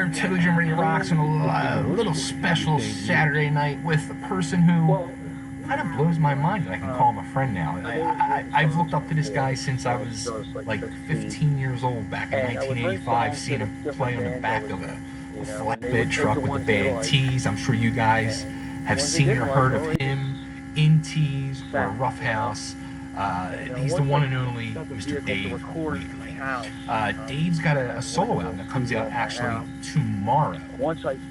here, Toes and Radio Rocks, on a little special Saturday night with a person who kind of blows my mind that I can call him a friend now. I've looked up to this guy since I was like 15 years old, back in 1985, seeing him play on the back of a flatbed truck with the band Teeze. I'm sure you guys have seen or heard of him in Teeze or Roughhouse. He's the one and only Mr. Dave Weakley. Dave's got a solo album that comes out actually tomorrow.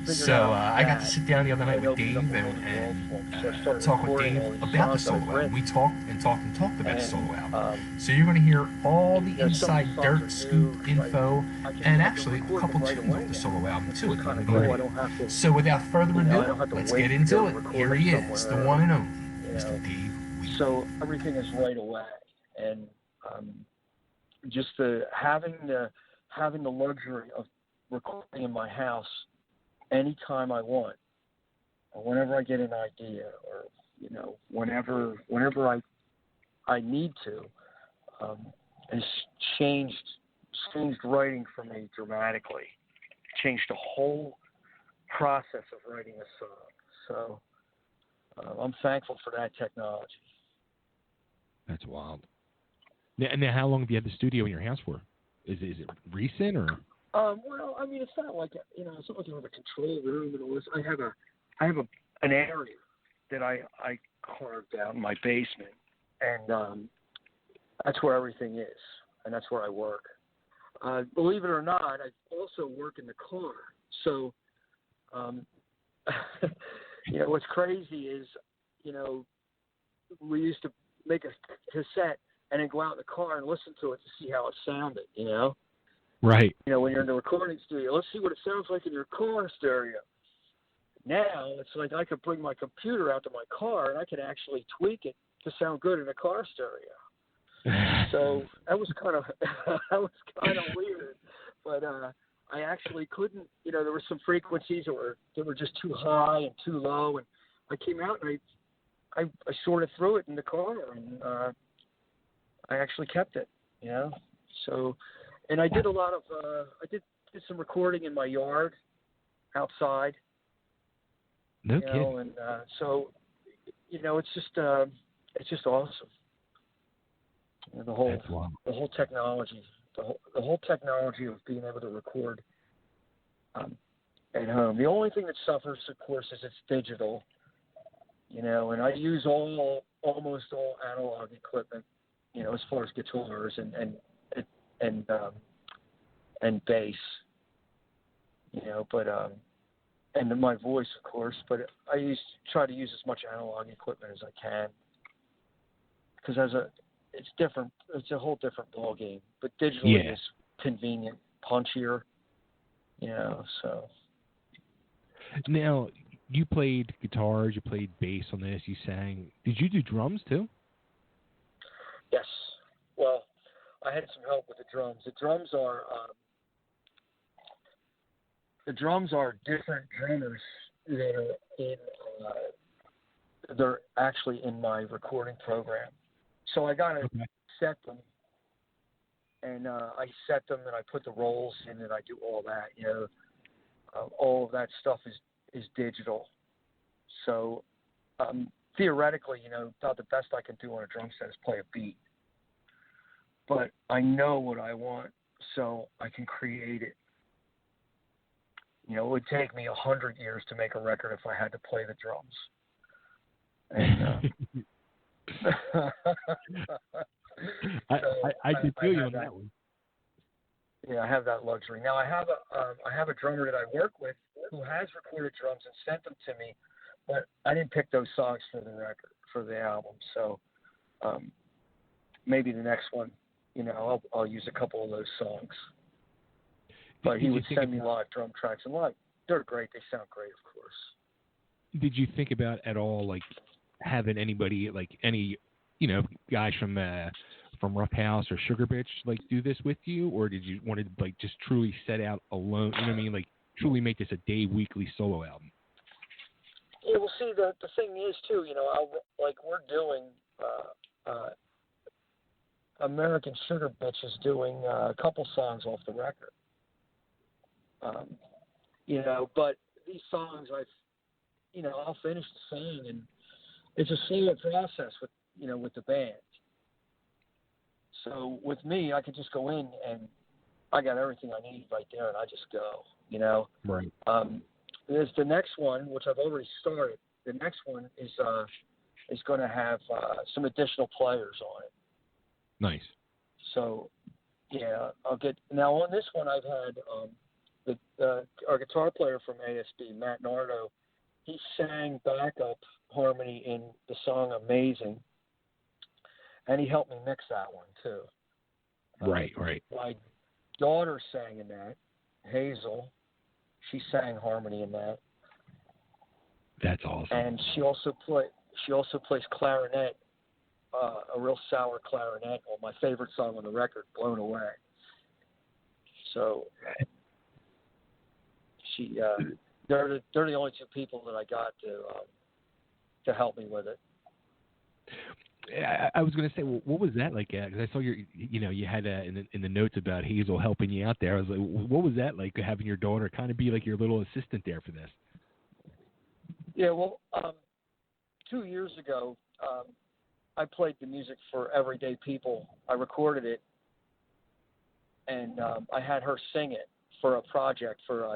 So I got to sit down the other night with Dave and talk with Dave about the solo album. We talked and talked and talked about the solo album. So you're going to hear all the inside dirt, scoop, info, and actually a couple tunes off the solo album too at the end of the interview. So without further ado, let's get into it. Here he is, the one and only Mr. Dave Weakley. So everything is right away, and just having the luxury of recording in my house anytime I want, or whenever I get an idea, or whenever I need to, has changed writing for me dramatically. Changed the whole process of writing a song. So I'm thankful for that technology. That's wild. Now, how long have you had the studio in your house for? Is it recent or? Well, I mean, it's not like it's not like you have a control room and all this. I have an area that I carved out in my basement, and that's where everything is, and that's where I work. Believe it or not, I also work in the car. So, what's crazy is, we used to make a cassette and then go out in the car and listen to it to see how it sounded, Right. When you're in the recording studio, let's see what it sounds like in your car stereo. Now, it's like I could bring my computer out to my car and I could actually tweak it to sound good in a car stereo. So that was kind of weird. But I actually couldn't, there were some frequencies that were just too high and too low. And I came out and I sorted through it in the car, and I actually kept it, So, and I did a lot of I did some recording in my yard, outside. No kidding. And so, it's just awesome. The whole technology, the whole technology of being able to record at home. The only thing that suffers, of course, is it's digital. And I use almost all analog equipment, as far as guitars and bass, but and my voice, of course. But I try to use as much analog equipment as I can, because it's different. It's a whole different ball game. But digitally is convenient, punchier, So now, you played guitars, you played bass on this, you sang. Did you do drums too? Yes. Well, I had some help with the drums. The drums are different drummers that are in. They're actually in my recording program. So I got to set them, and I set them, and I put the rolls in, and I do all that. All of that stuff is digital. So theoretically, about the best I can do on a drum set is play a beat. But I know what I want, so I can create it. It would take me 100 years to make a record if I had to play the drums. And, I did feel you on that one. Yeah, I have that luxury. Now I have a drummer that I work with who has recorded drums and sent them to me, but I didn't pick those songs for the record, for the album. So maybe the next one, I'll use a couple of those songs. But he would send me live drum tracks, and they're great. They sound great, of course. Did you think about at all, like, having anybody, like any, guys from Roughhouse or Sugar Bitch, like, do this with you, or did you want to, like, just truly set out alone? You know what I mean? Like, truly make this a Dave Weakley solo album. Yeah, well, see, the thing is too, we're doing American Sugar Bitch is doing a couple songs off the record. But these songs, I'll finish the song, and it's a slower process with the band. So with me, I could just go in and I got everything I need right there, and I just go, Right. There's the next one, which I've already started. The next one is going to have some additional players on it. Nice. So, yeah, I'll get now on this one. I've had our guitar player from ASB, Matt Nardo. He sang backup harmony in the song "Amazing," and he helped me mix that one too. Right. My daughter sang in that, Hazel. She sang harmony in that. That's awesome. And she also plays clarinet, a real sour clarinet on my favorite song on the record, "Blown Away." So they're the only two people that I got to help me with it. I was going to say, well, what was that like? Because I saw you had in the notes about Hazel helping you out there. I was like, what was that like, having your daughter kind of be like your little assistant there for this? Yeah, well, 2 years ago, I played the music for Everyday People. I recorded it, and I had her sing it for a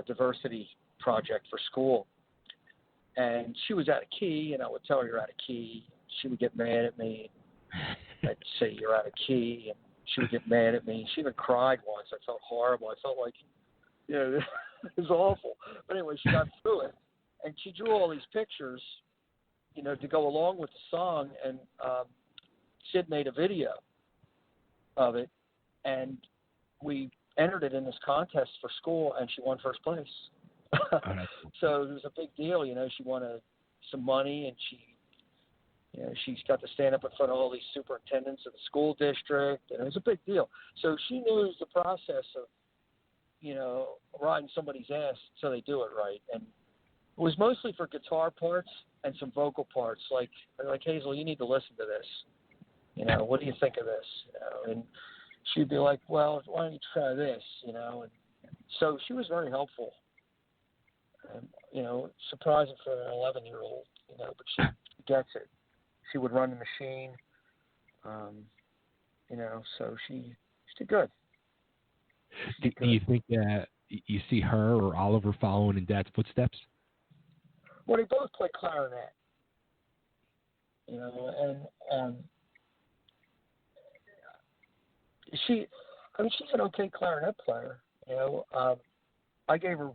diversity project for school. And she was out of key, and I would tell her you're out of key. She would get mad at me. I'd say you're out of key, and she would get mad at me. She even cried once. I felt horrible. I felt like, it was awful. But anyway, she got through it, and she drew all these pictures, to go along with the song, and Sid made a video of it, and we entered it in this contest for school, and she won first place. So it was a big deal, She won some money, and she's got to stand up in front of all these superintendents of the school district, and it was a big deal. So she knows the process of, riding somebody's ass so they do it right. And it was mostly for guitar parts and some vocal parts, like Hazel, you need to listen to this. What do you think of this? And she'd be like, well, why don't you try this? And so she was very helpful. And, surprising for an 11-year-old, but she gets it. She would run the machine, so she did good. Do you think you see her or Oliver following in Dad's footsteps? Well, they both play clarinet, and she's an okay clarinet player. I gave her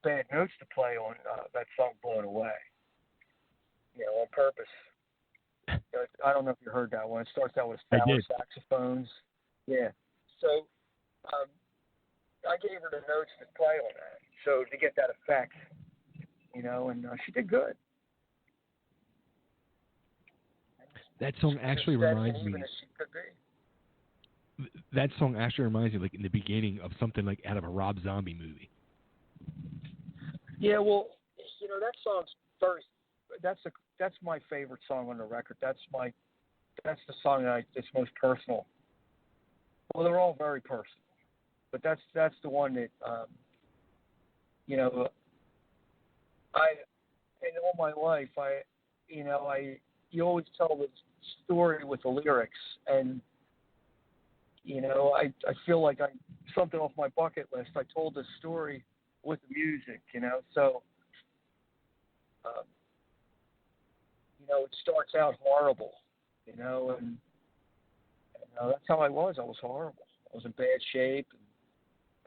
bad notes to play on that song "Blown Away," on purpose. I don't know if you heard that one. It starts out with sour saxophones. Yeah. So I gave her the notes to play on that, so to get that effect, and she did good. That song actually reminds me. As she could be. That song actually reminds me, like in the beginning, of something like out of a Rob Zombie movie. Yeah, well, that song's that's my favorite song on the record. That's the song that's most personal. Well, they're all very personal, but that's the one that in all my life, you always tell the story with the lyrics, and I feel like something off my bucket list. I told this story with the music, so it starts out horrible, and that's how I was. I was horrible. I was in bad shape, and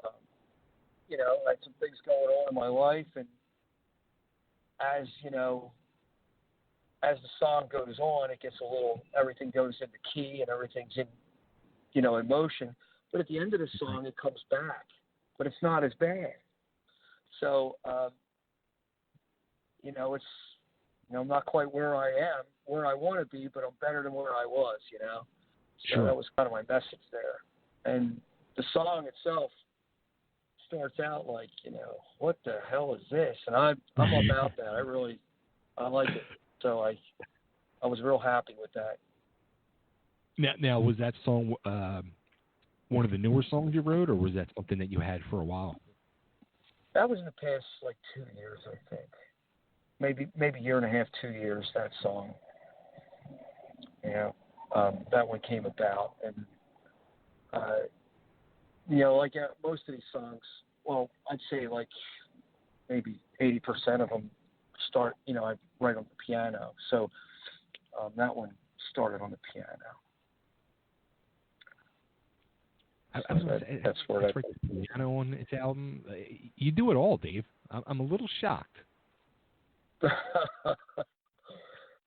I had some things going on in my life, and as the song goes on, everything goes into key and everything's in, in motion. But at the end of the song, it comes back, but it's not as bad. So, it's, I'm not quite where I want to be, but I'm better than where I was, So Sure. That was kind of my message there. And the song itself starts out like, what the hell is this? And I'm about that. I like it. So I was real happy with that. Now was that song one of the newer songs you wrote, or was that something that you had for a while? That was in the past like 2 years, I think. Maybe year and a half, 2 years. That song. That one came about, and like most of these songs. Well, I'd say like maybe 80% of them start. I write on the piano, so that one started on the piano. I was gonna say, that's where that's the piano on its album. You do it all, Dave. I'm a little shocked.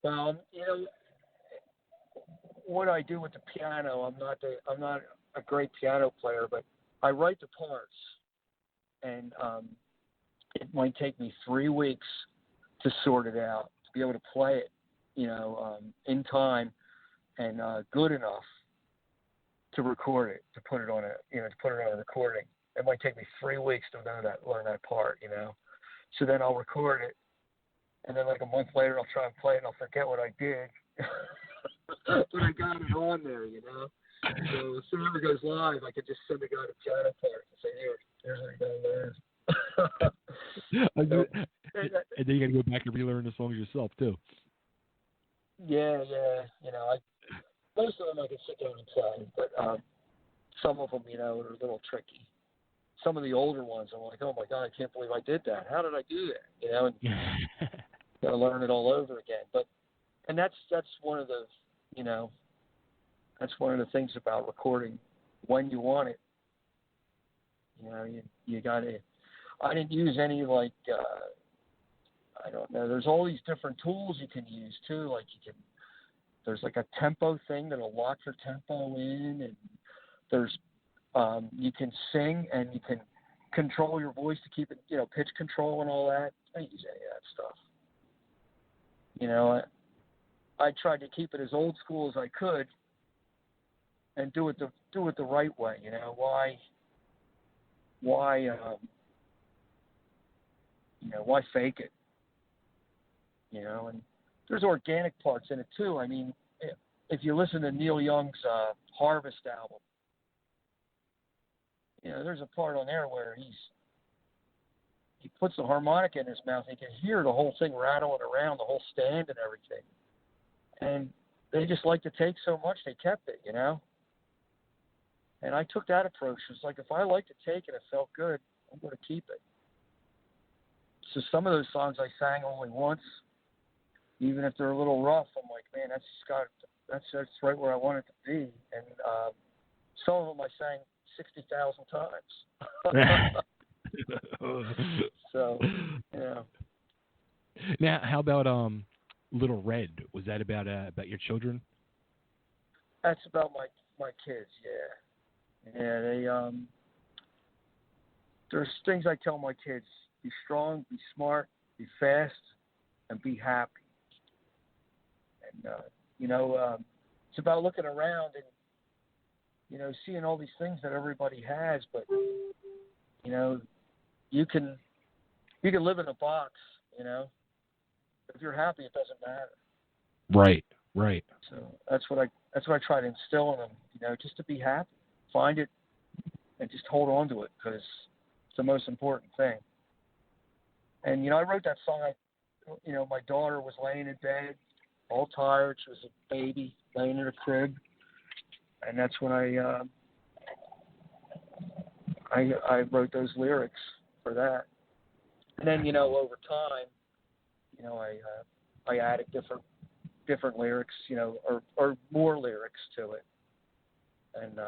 Well, what I do with the piano, I'm not a great piano player, but I write the parts, and it might take me 3 weeks to sort it out, to be able to play it, in time and good enough to record it, to put it on a recording. It might take me 3 weeks to learn that part, So then I'll record it, and then like a month later I'll try and play it, and I'll forget what I did. But I got it on there, So as soon as it goes live, I could just send the guy the piano part and say, here's what you got to learn. And then you got to go back and relearn the songs yourself too. Yeah. Most of them I can sit down and play, but some of them, are a little tricky. Some of the older ones, I'm like, oh my God, I can't believe I did that. How did I do that? And got to learn it all over again. And that's one of the, that's one of the things about recording when you want it. You got to. I didn't use any I don't know. There's all these different tools you can use too. Like there's like a tempo thing that'll lock your tempo in, and there's you can sing and you can control your voice to keep it, pitch control and all that. I didn't use any of that stuff. I tried to keep it as old school as I could and do it the right way. Why fake it? And there's organic parts in it too. I mean, if you listen to Neil Young's Harvest album, there's a part on there where he puts the harmonica in his mouth. You can hear the whole thing rattling around, the whole stand and everything. And they just liked to take so much, they kept it, And I took that approach. It's like, if I like to take it, it felt good, I'm going to keep it. So some of those songs I sang only once, even if they're a little rough. I'm like, man, that's right where I want it to be. And some of them I sang 60,000 times. So, Now, how about Little Red? Was that about your children? That's about my kids. Yeah. They there's things I tell my kids: be strong, be smart, be fast, and be happy. And it's about looking around and seeing all these things that everybody has, but you can live in a box. If you're happy, it doesn't matter. Right. So that's what I try to instill in them. Just to be happy, find it, and just hold on to it, because it's the most important thing. And I wrote that song. My daughter was laying in bed, all tired. She was a baby laying in a crib, and that's when I wrote those lyrics for that. And then over time, I added different lyrics, or more lyrics to it, and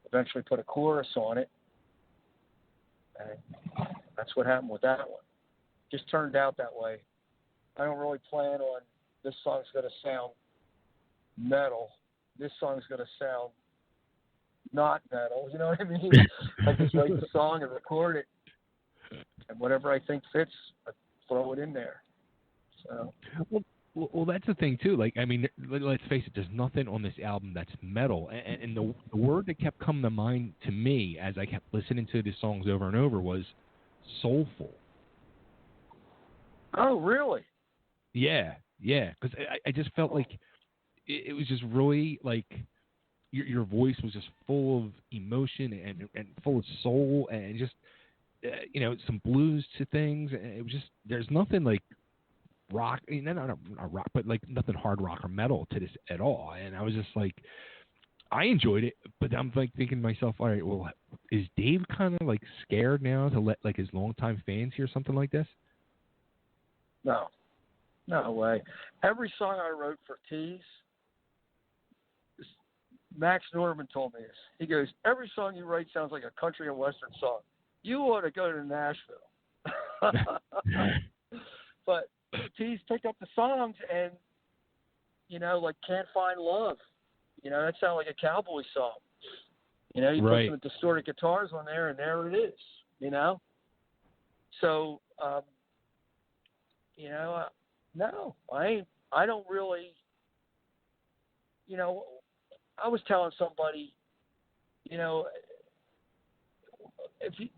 eventually put a chorus on it, and that's what happened with that one. Just turned out that way. I don't really plan on this song's going to sound metal. This song's going to sound not metal. You know what I mean? I just write the song and record it, and whatever I think fits, I throw it in there. So. Well, that's the thing too. Like, I mean, let's face it. There's nothing on this album that's metal, and the word that kept coming to mind to me as I kept listening to the songs over and over was soulful. Oh, really? Yeah. Because I just felt like it was just really like your voice was just full of emotion and full of soul, and just some blues to things. It was just there's nothing like rock, not rock, but like nothing hard rock or metal to this at all. And I was just like, I enjoyed it, but I'm like thinking to myself, all right, well, is Dave kind of like scared now to let like his longtime fans hear something like this? No way. Every song I wrote for Teeze, Max Norman told me this. He goes, every song you write sounds like a country and western song. You ought to go to Nashville. But Teeze picked up the songs and, like Can't Find Love. That sounded like a cowboy song. You Right. put some distorted guitars on there, and there it is. So, no, I don't really. I was telling somebody, if you,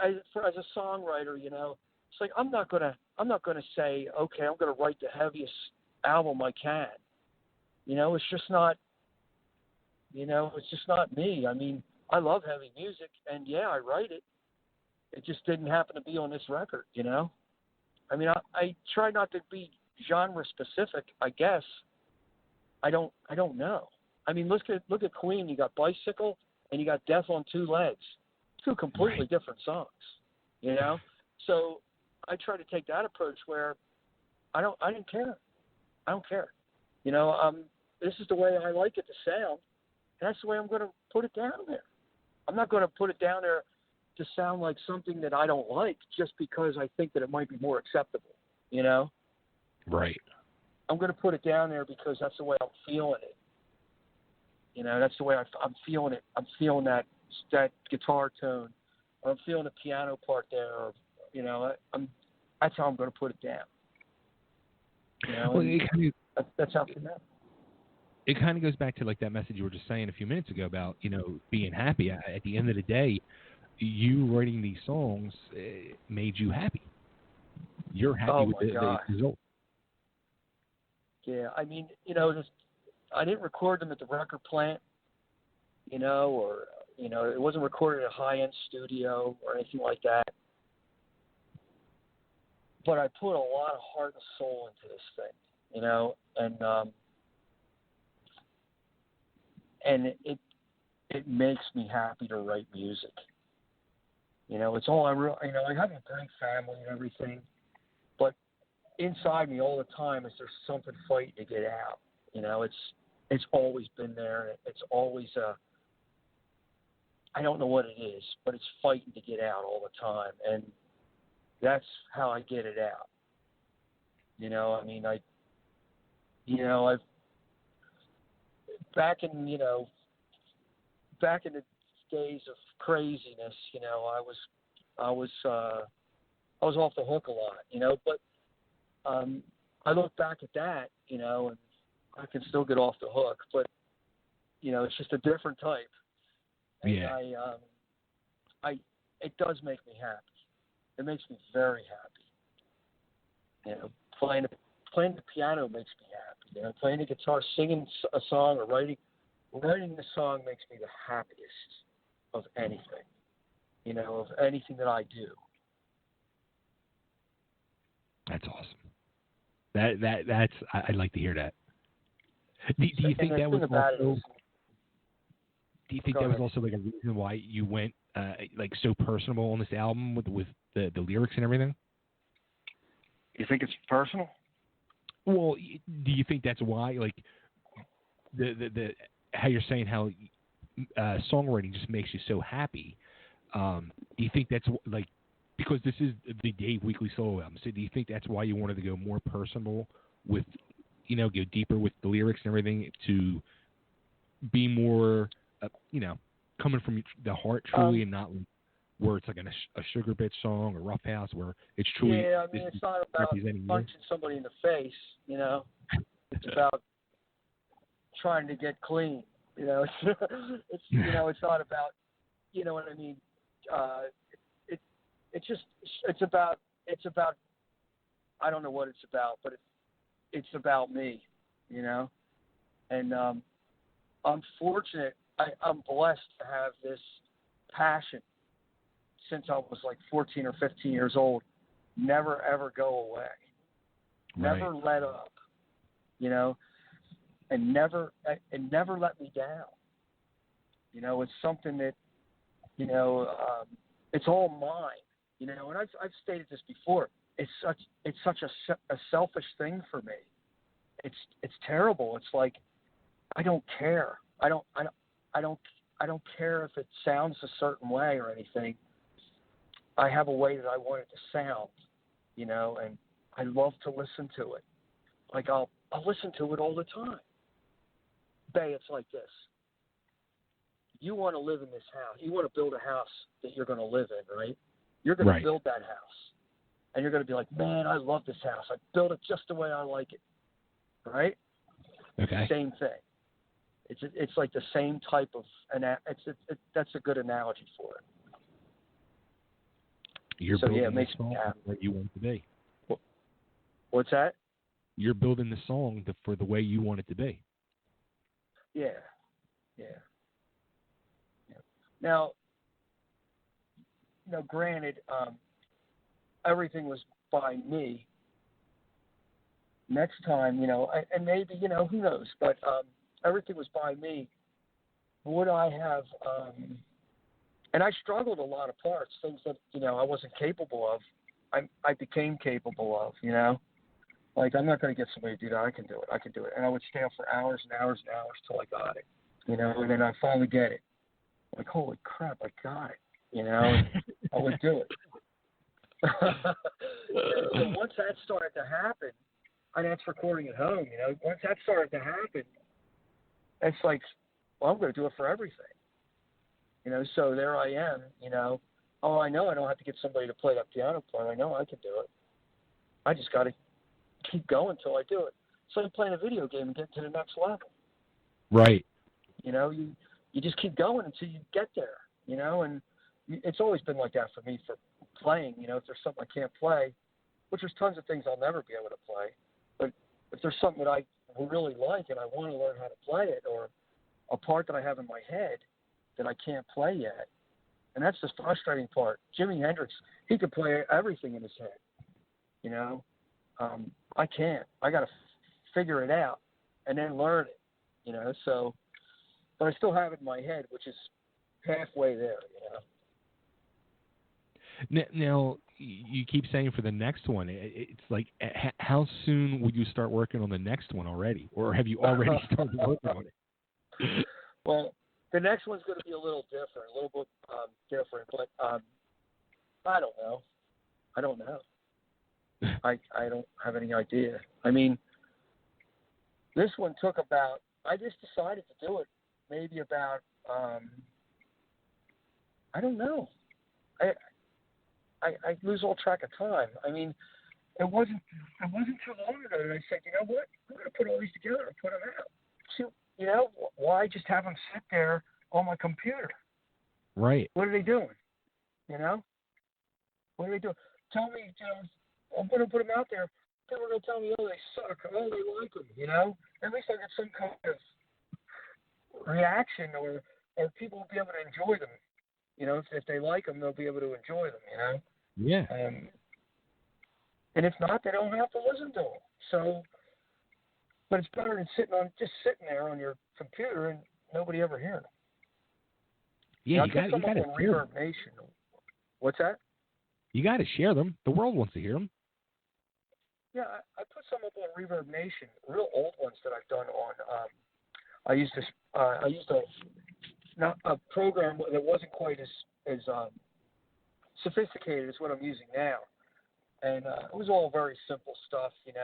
as a songwriter, it's like I'm not gonna say, okay, I'm gonna write the heaviest album I can. It's just not. It's just not me. I mean, I love heavy music, and yeah, I write it. It just didn't happen to be on this record. I mean, I try not to be genre specific. I guess. I don't know. I mean, look at Queen. You got Bicycle, and you got Death on Two Legs. Two completely different songs. So I try to take that approach where I didn't care. I don't care. This is the way I like it to sound, and that's the way I'm going to put it down there. I'm not going to put it down there to sound like something that I don't like just because I think that it might be more acceptable. Right. I'm going to put it down there because that's the way I'm feeling it. That's the way I'm feeling it. I'm feeling that guitar tone, or I'm feeling the piano part there. Or, that's how I'm going to put it down. Well, that's how it out. It kind of goes back to like that message you were just saying a few minutes ago about being happy. At the end of the day, you writing these songs made you happy. You're happy with the result. Yeah, I mean, I didn't record them at the record plant, or it wasn't recorded at a high-end studio or anything like that. But I put a lot of heart and soul into this thing, and it makes me happy to write music. It's all I have a great family and everything, but inside me all the time is there's something fighting to get out. It's always been there. It's always I don't know what it is, but it's fighting to get out all the time, and that's how I get it out. I mean, I've back in the days of craziness, I was off the hook a lot, but I look back at that, and I can still get off the hook, but it's just a different type. And yeah. It does make me happy. It makes me very happy. Playing the piano makes me happy. Playing the guitar, singing a song, or writing the song makes me the happiest of anything. Of anything that I do. That's awesome. That's I'd like to hear that. Do you think that was also? Do you think that was also like a reason why you went like so personal on this album with the lyrics and everything? You think it's personal? Well, do you think that's why, like, the how you're saying how songwriting just makes you so happy? Do you think that's like because this is the Dave Weakley solo album? So do you think that's why you wanted to go more personal with, go deeper with the lyrics and everything to be more, coming from the heart truly and not where it's like a Sugar Bitch song or Roughhouse where it's truly. Yeah, I mean, it's not about punching somebody in the face, It's about trying to get clean, It's it's not about, you know what I mean? It's about I don't know what it's about, but it's about me, And I'm fortunate. I'm blessed to have this passion since I was like 14 or 15 years old never ever go away. Never let up, you know, and never let me down. You know, it's something that, you know, it's all mine, you know, and I've stated this before. It's such a selfish thing for me. It's terrible. It's like, I don't care. I don't care if it sounds a certain way or anything. I have a way that I want it to sound, you know, and I love to listen to it. Like I'll listen to it all the time. Bay, it's like this. You want to live in this house. You want to build a house that you're going to live in, right? You're going to build that house. And you're going to be like, man, I love this house. I built it just the way I like it. Right? Okay. Same thing. It's like the same type of that's a good analogy for it. You're so building yeah, it makes the song me happy. where you want it to be. What's that? You're building the song for the way you want it to be. Yeah. Now, granted, everything was by me. Next time, and maybe, who knows, but everything was by me. Would I have, and I struggled a lot of parts, things that, I wasn't capable of, I became capable of, Like, I'm not going to get somebody to do that. I can do it. And I would stay up for hours and hours and hours till I got it, and then I finally get it. Like, holy crap, I got it, and I would do it. So once that started to happen, and that's recording at home, once that started to happen, it's like, well, I'm going to do it for everything. So there I am, oh, I know I don't have to get somebody to play that piano part. I know I can do it. I just got to keep going until I do it. So I'm playing a video game and getting to the next level. Right. You just keep going until you get there, and it's always been like that for me for playing. If there's something I can't play, which there's tons of things I'll never be able to play, but if there's something that I really like and I want to learn how to play it, or a part that I have in my head that I can't play yet, and that's the frustrating part. Jimi Hendrix, he could play everything in his head, I can't. I got to figure it out and then learn it, so, but I still have it in my head, which is halfway there, Now, you keep saying for the next one, it's like, how soon would you start working on the next one already? Or have you already started working on it? Well, the next one's going to be a little different, a little bit different, but I don't know. I don't have any idea. I mean, this one took about, I just decided to do it maybe about, I don't know. I lose all track of time. I mean, it wasn't too long ago that I said, you know what, I'm going to put all these together and put them out. So, why just have them sit there on my computer? Right. What are they doing? What are they doing? Tell me, I'm going to put them out there. People are going to tell me, oh, they suck. Oh, they like them, At least I get some kind of reaction, or people will be able to enjoy them. If they like them, they'll be able to enjoy them, Yeah. And if not, they don't have to listen to them. So, but it's better than sitting there on your computer and nobody ever hearing them. Yeah, you got to share them. Reverb Nation. What's that? You got to share them. The world wants to hear them. Yeah, I put some up on Reverb Nation, real old ones that I've done on. I used a program that wasn't quite as sophisticated as what I'm using now, and it was all very simple stuff, and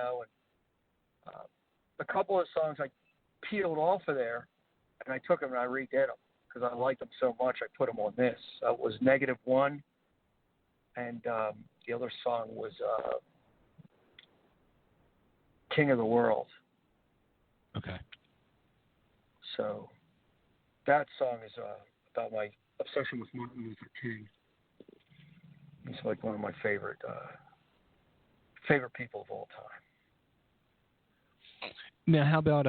a couple of songs I peeled off of there, and I took them and I redid them because I liked them so much. I put them on this. It was -1, and the other song was King of the World. Okay. So that song is about my obsession with Martin Luther King. He's like one of my favorite people of all time. Now, how about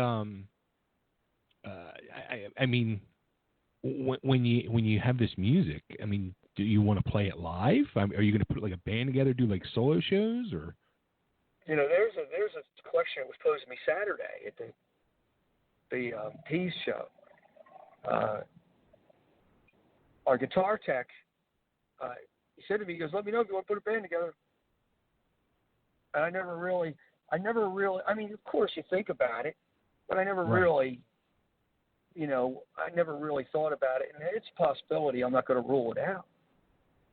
I mean, when you have this music, I mean, do you want to play it live? Are you going to put like a band together, do like solo shows, or? You know, there's a question that was posed to me Saturday at the Teeze show. Our guitar tech, he said to me, he goes, "Let me know if you want to put a band together." And I never really. I mean, of course you think about it, but I never really. You know, I never really thought about it, and it's a possibility. I'm not going to rule it out.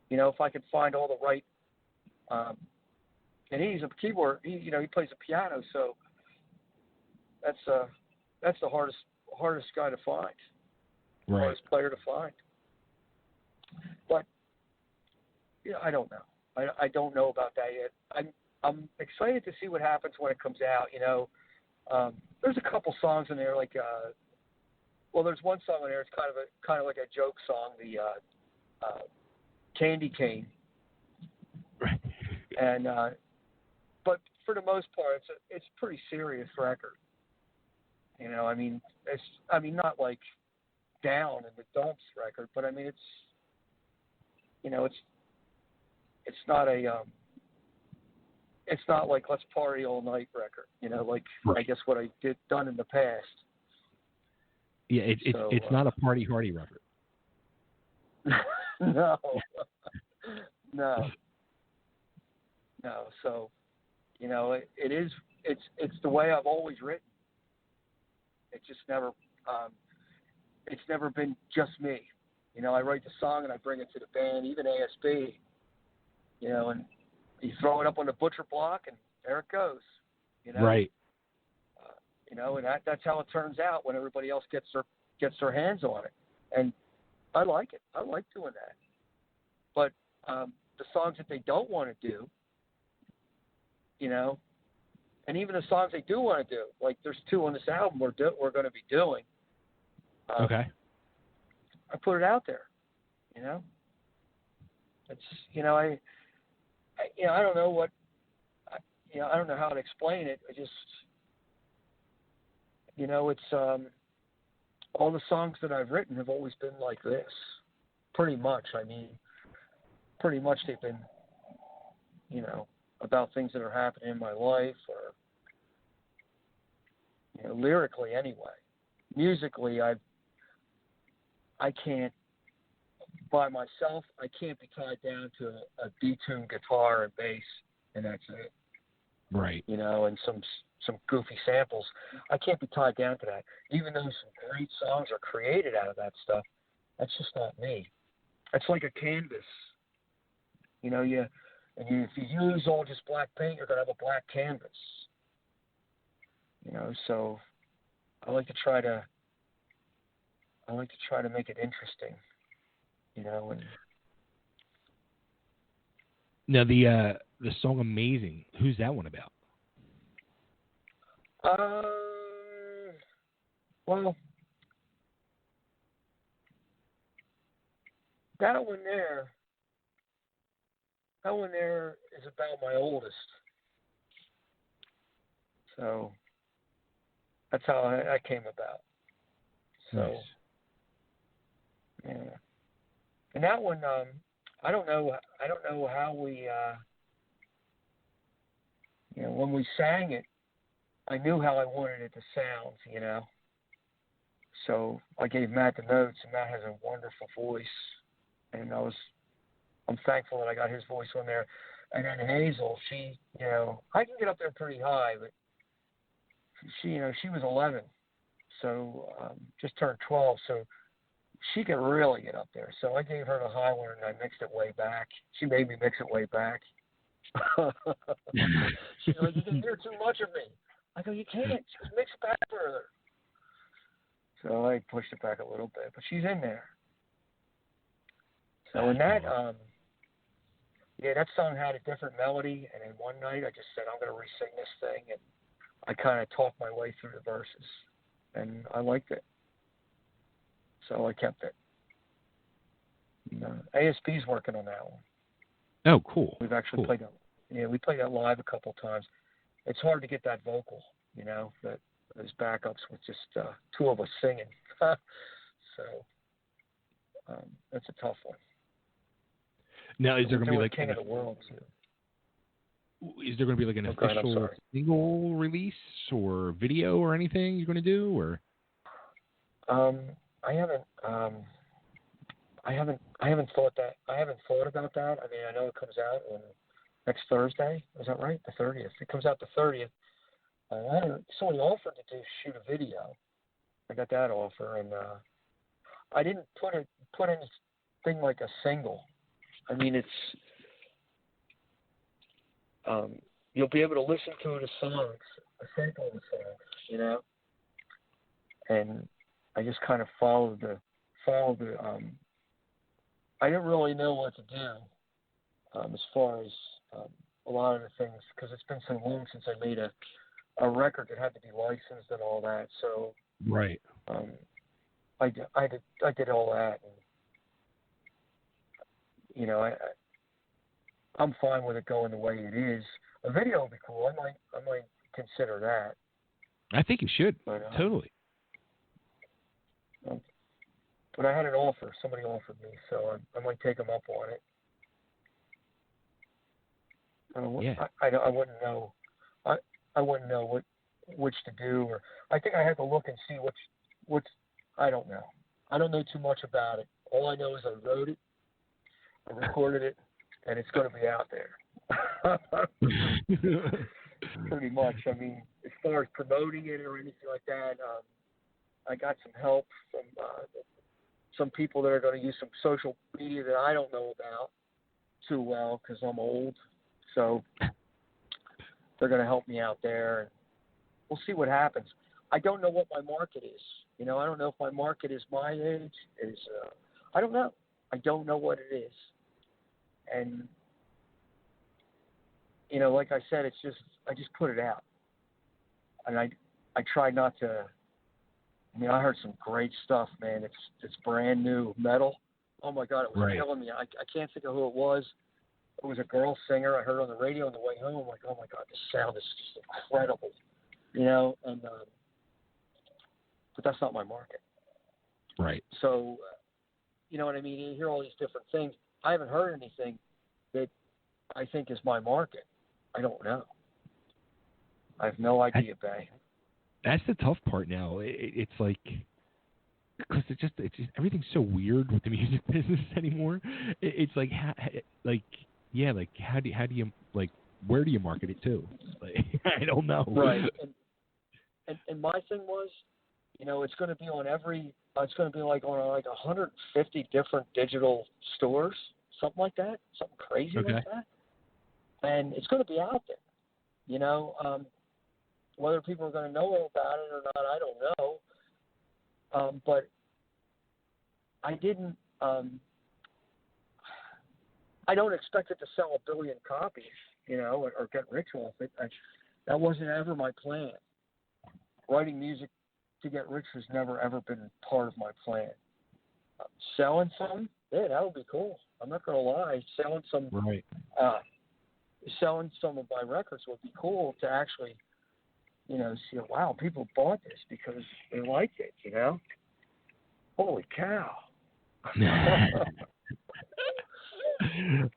You know, if I could find all the right, and he's a keyboard. He plays the piano, so that's the hardest guy to find, hardest player to find. But yeah, I don't know. I don't know about that yet. I'm excited to see what happens when it comes out. You know, there's a couple songs in there like. Well, there's one song in there. It's kind of like a joke song, the Candy Cane. Right. And but for the most part, it's a pretty serious record. You know, I mean, it's not like down in the dumps record, but I mean it's not it's not like let's party all night record. You know, like I guess what I done in the past. Yeah, it's not a party hardy record. No. So, you know, it's the way I've always written. It just never, it's never been just me. You know, I write the song and I bring it to the band, even ASB. You know, and you throw it up on the butcher block and there it goes. You know. Right. You know, and that's how it turns out when everybody else gets their hands on it. And I like it. I like doing that. But the songs that they don't want to do, you know, and even the songs they do want to do, like there's 2 on this album we're going to be doing. Okay. I put it out there, you know. It's, you know, I don't know what, I don't know how to explain it. I just. You know, it's all the songs that I've written have always been like this, pretty much. I mean, pretty much they've been, you know, about things that are happening in my life or, you know, lyrically anyway. Musically, I can't, by myself, I can't be tied down to a detuned guitar and bass, and that's it. Right. You know, and some goofy samples. I can't be tied down to that. Even though some great songs are created out of that stuff, that's just not me. It's like a canvas. You know, if you use all just black paint, you're gonna have a black canvas. You know, so I like to try to make it interesting. You know, and now the song "Amazing," who's that one about? Well, that one there is about my oldest. So that's how that came about. So, nice. Yeah. And that one, I don't know how we, you know, when we sang it, I knew how I wanted it to sound, you know. So I gave Matt the notes, and Matt has a wonderful voice, and I'm thankful that I got his voice on there. And then Hazel, she, you know, I can get up there pretty high, but she, you know, she was 11, so just turned 12, so she could really get up there. So I gave her the high one, and I mixed it way back. She made me mix it way back. She's like, "You can hear too much of me." I go, "You can't. Just mix it back further." So I pushed it back a little bit, but she's in there. So in that, that song had a different melody, and then one night I just said, I'm going to re-sing this thing, and I kind of talked my way through the verses, and I liked it. So I kept it. ASP's working on that one. Oh, cool. We've actually played that. Yeah, we played that live a couple times. It's hard to get that vocal, you know, those backups with just 2 of us singing. So that's a tough one. Now, is there going to be like King of the World too? Is there going to be like an official single release or video or anything you're going to do, or? I haven't thought that. I haven't thought about that. I mean, I know it comes out on next Thursday. Is that right? The 30th. It comes out the 30th. Somebody offered to shoot a video. I got that offer, and I didn't put anything like a single. I mean, it's you'll be able to listen to the songs, a sample of the songs, you know. And I just kind of followed the. I didn't really know what to do as far as a lot of the things, because it's been so long since I made a record that had to be licensed and all that. So right. I did all that, and you know, I'm fine with it going the way it is. A video would be cool. I might consider that. I think you should. But, totally. But I had an offer. Somebody offered me, so I might take them up on it. Yeah. I wouldn't know. I wouldn't know which to do, or I think I had to look and see which. I don't know. I don't know too much about it. All I know is I wrote it, I recorded it, and it's going to be out there. Pretty much. I mean, as far as promoting it or anything like that, I got some help from some people that are going to use some social media that I don't know about too well because I'm old. So they're going to help me out there, and we'll see what happens. I don't know what my market is. You know, I don't know if my market is my age. I don't know. I don't know what it is. And, you know, like I said, I just put it out. And I try not to. I mean, I heard some great stuff, man. It's brand new metal. Oh my God, it was killing me. I can't think of who it was. It was a girl singer. I heard on the radio on the way home. I'm like, oh my God, this sound is just incredible, you know. And but that's not my market. Right. So, you know what I mean? You hear all these different things. I haven't heard anything that I think is my market. I don't know. I have no idea, Bay. That's the tough part now. It's like, because it's just everything's so weird with the music business anymore. It's like, how do you like, where do you market it to? Like, I don't know. Right. And my thing was, you know, it's going to be on it's going to be like on like 150 different digital stores, something like that, something crazy like that. And it's going to be out there, you know. Whether people are going to know about it or not, I don't know. But I didn't. I don't expect it to sell 1 billion copies, you know, or get rich off it. That wasn't ever my plan. Writing music to get rich has never ever been part of my plan. Selling some, yeah, that would be cool. I'm not going to lie. Selling some of my records would be cool to actually, you know, see, wow, people bought this because they liked it, you know? Holy cow.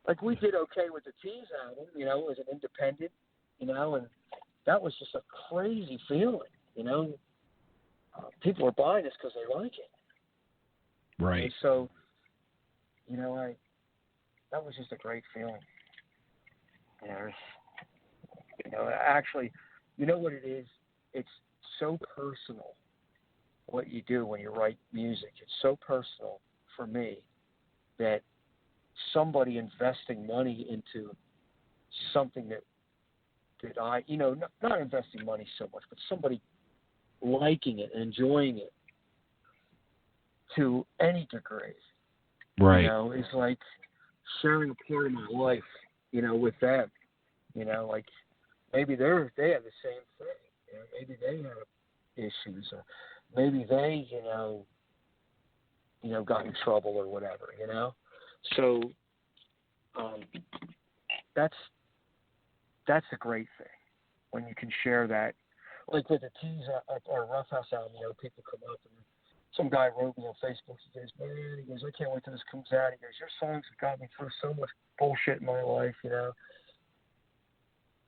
Like, we did okay with the Teeze album, you know, as an independent, you know, and that was just a crazy feeling, you know? People are buying this because they like it. Right. And so, you know, that was just a great feeling. You know, actually, you know what it is? It's so personal what you do when you write music. It's so personal for me that somebody investing money into something that I, you know, not investing money so much, but somebody liking it and enjoying it to any degree, right? You know, it's like sharing a part of my life, you know, with them. You know, like maybe they have the same thing. You know, maybe they have issues, or maybe they, you know, got in trouble or whatever. You know, so that's a great thing when you can share that. Like with the Teeze or Roughhouse album, you know, people come up and some guy wrote me on Facebook. He goes, man, he goes, I can't wait till this comes out. He goes, your songs have got me through so much bullshit in my life, you know.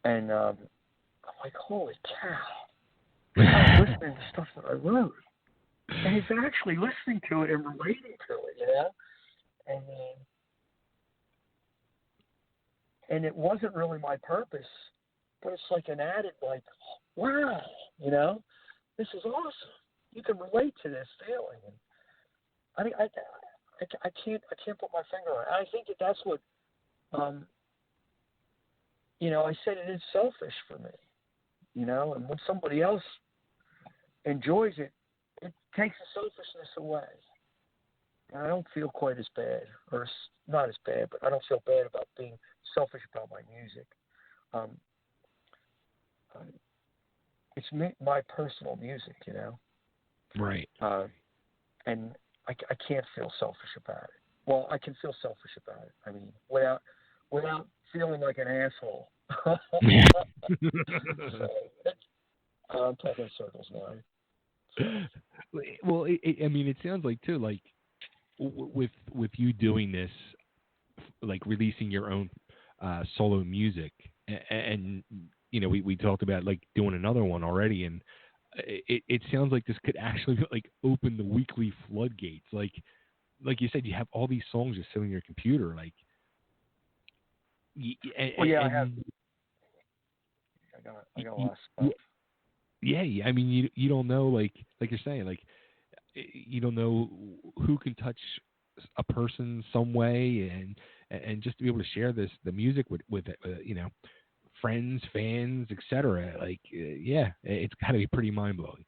And I'm like, holy cow. I'm listening to stuff that I wrote. And he's actually listening to it and relating to it, you know. And it wasn't really my purpose, but it's like an added, like, wow, you know, this is awesome. You can relate to this feeling. And I can't put my finger on it. I think that's what, you know, I said it is selfish for me, you know, and when somebody else enjoys it, it takes the selfishness away. And I don't feel quite as bad, or not as bad, but I don't feel bad about being selfish about my music. It's my personal music, you know. Right. And I can't feel selfish about it. Well, I can feel selfish about it. I mean, without feeling like an asshole. So, I'm talking in circles now. So. Well, I mean, it sounds like too, like with you doing this, like releasing your own solo music, and you know, we talked about like doing another one already, and it sounds like this could actually like open the Weakley floodgates. Like you said, you have all these songs just sitting on your computer, like. I have. I got a lot of stuff. Yeah. I mean, you don't know, like you're saying, like you don't know who can touch a person some way, and just to be able to share the music with you know, friends, fans, etc. Like, yeah, it's got to be pretty mind blowing.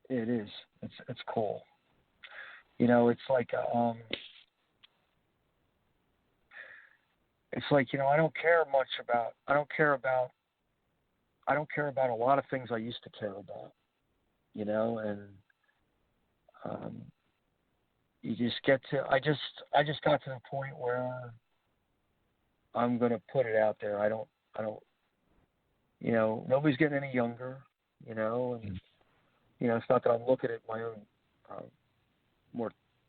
It is. It's cool. You know, it's like you know, I don't care about a lot of things I used to care about, you know, and you just get to, I just got to the point where I'm going to put it out there. I don't, you know, nobody's getting any younger, you know, and, you know, it's not that I'm looking at my own,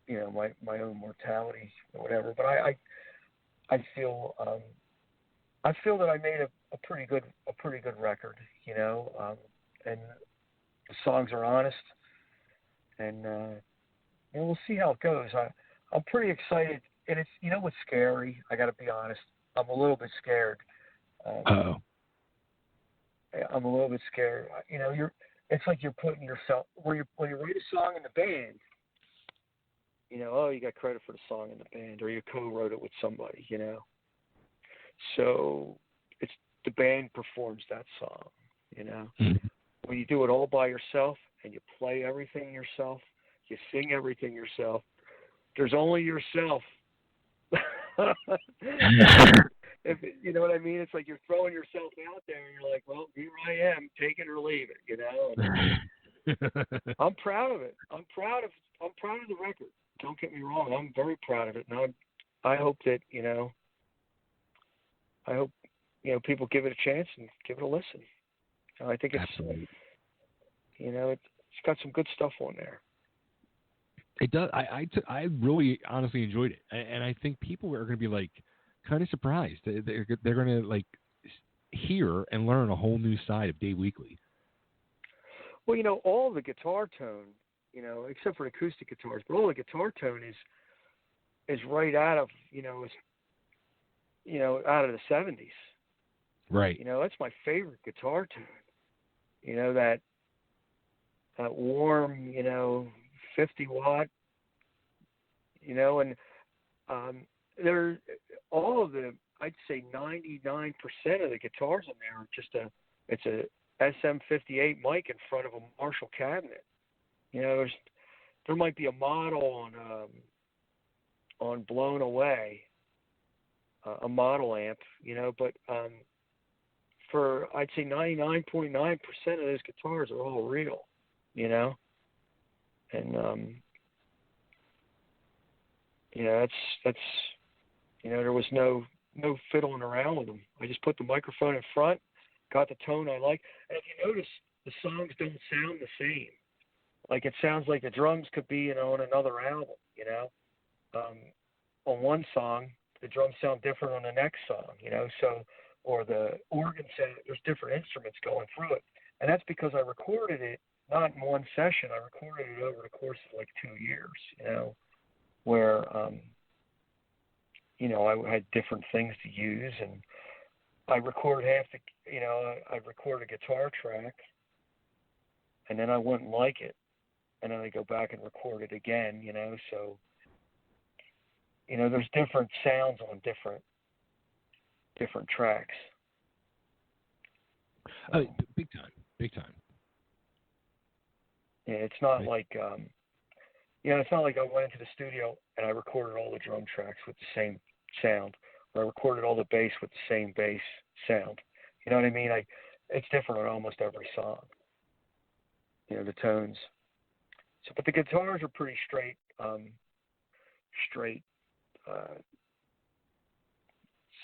you know, my own mortality or whatever, but I feel that I made a pretty good record, you know, and the songs are honest, and you know, we'll see how it goes. I'm pretty excited, and it's, you know, what's scary. I got to be honest. I'm a little bit scared. I'm a little bit scared. You know, it's like you're putting yourself when you write a song in the band. You know, oh, you got credit for the song in the band, or you co-wrote it with somebody, you know. So it's the band performs that song, you know. Mm-hmm. When you do it all by yourself and you play everything yourself, you sing everything yourself, there's only yourself. If you know what I mean, it's like you're throwing yourself out there, and you're like, well, here I am, take it or leave it, you know. And I'm proud of it. I'm proud of the record. Don't get me wrong. I'm very proud of it, and I hope that, you know, people give it a chance and give it a listen. I think it's, absolutely, you know, it's got some good stuff on there. It does. I really honestly enjoyed it, and I think people are going to be like kind of surprised. They're going to like hear and learn a whole new side of Dave Weakley. Well, you know, all the guitar tone, you know, except for acoustic guitars, but all the guitar tone is right out of, out of the 70s. Right. You know, that's my favorite guitar tone. You know, that warm, 50 watt, and there, all of the, I'd say 99% of the guitars in there are just it's a SM58 mic in front of a Marshall cabinet. You know, there might be a model on Blown Away, a model amp, but for, I'd say 99.9% of those guitars are all real, and that's there was no fiddling around with them. I just put the microphone in front, got the tone I like, and if you notice, the songs don't sound the same. like it sounds like the drums could be, on another album, on one song, the drums sound different on the next song, so, or the organ sound, there's different instruments going through it. And that's because I recorded it, not in one session, I recorded it over the course of like 2 years, where, I had different things to use, and I record I record a guitar track, and then I wouldn't like it, and then I go back and record it again, so, there's different sounds on different tracks. Big time. Yeah, it's not Right. like, it's not like I went into the studio and I recorded all the drum tracks with the same sound, or I recorded all the bass with the same bass sound. You know what I mean? It's different on almost every song. The tones. So, but the guitars are pretty straight, straight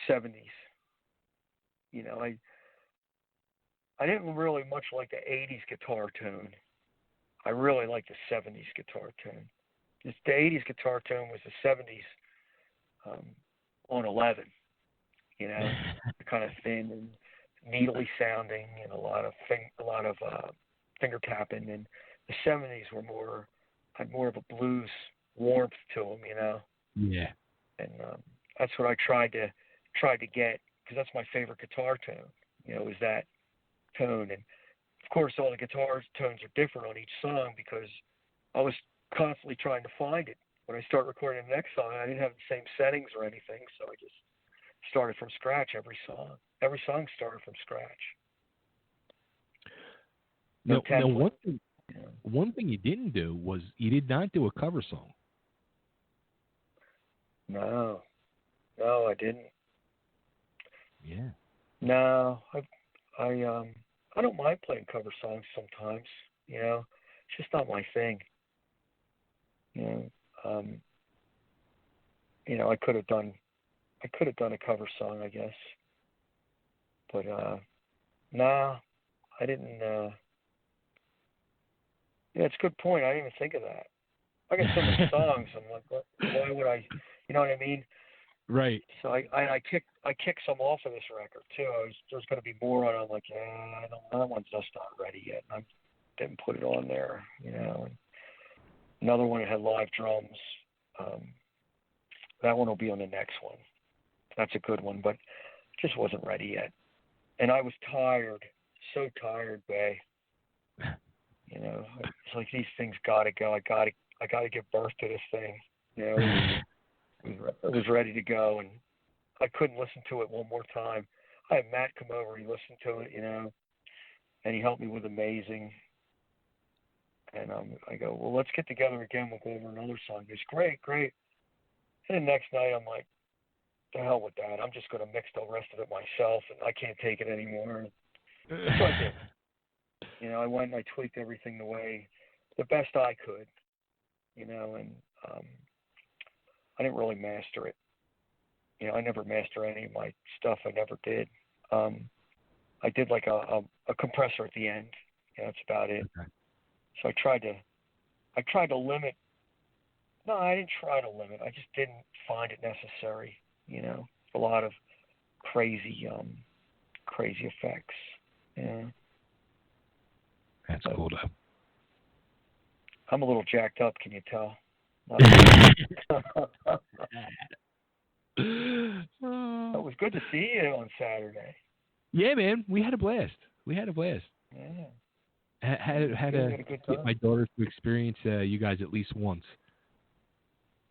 70s. I didn't really much like the 80s guitar tone. I really like the 70s guitar tone. The 80s guitar tone was the 70s on 11. Kind of thin and needly sounding, and a lot of finger tapping. And the 70s had more of a blues warmth to them, Yeah. And that's what I tried to get, because that's my favorite guitar tone. Is that tone. And of course, all the guitar tones are different on each song, because I was constantly trying to find it. When I start recording the next song, I didn't have the same settings or anything, so I just started from scratch every song. Every song started from scratch. Now one thing you didn't do was you did not do a cover song. No, I didn't. Yeah. No, I don't mind playing cover songs sometimes. It's just not my thing. I could have done a cover song, I guess, but nah, I didn't. Yeah, it's a good point. I didn't even think of that. I got so many songs. I'm like, why would I? You know what I mean? Right. So I kicked some off of this record too. There's going to be more on it. I'm like, that one's just not ready yet. And I didn't put it on there. And another one that had live drums. That one will be on the next one. That's a good one, but just wasn't ready yet. And I was tired, so tired, Bay. It's like these things gotta go. I gotta give birth to this thing. It was ready to go, and I couldn't listen to it one more time. I had Matt come over, he listened to it, and he helped me with Amazing. And I go, well, let's get together again. We'll go over another song. He goes, great. And the next night, I'm like, the hell with that. I'm just going to mix the rest of it myself, and I can't take it anymore. So I did. I went and I tweaked everything the best I could, and I didn't really master it. I never master any of my stuff. I never did. I did like a compressor at the end. That's about it. Okay. So I tried to limit. No, I didn't try to limit. I just didn't find it necessary. A lot of crazy effects. Yeah. That's cool though. I'm a little jacked up. Can you tell? It was good to see you on Saturday. Yeah, man. We had a blast. Yeah. Had to get my daughters to experience you guys at least once.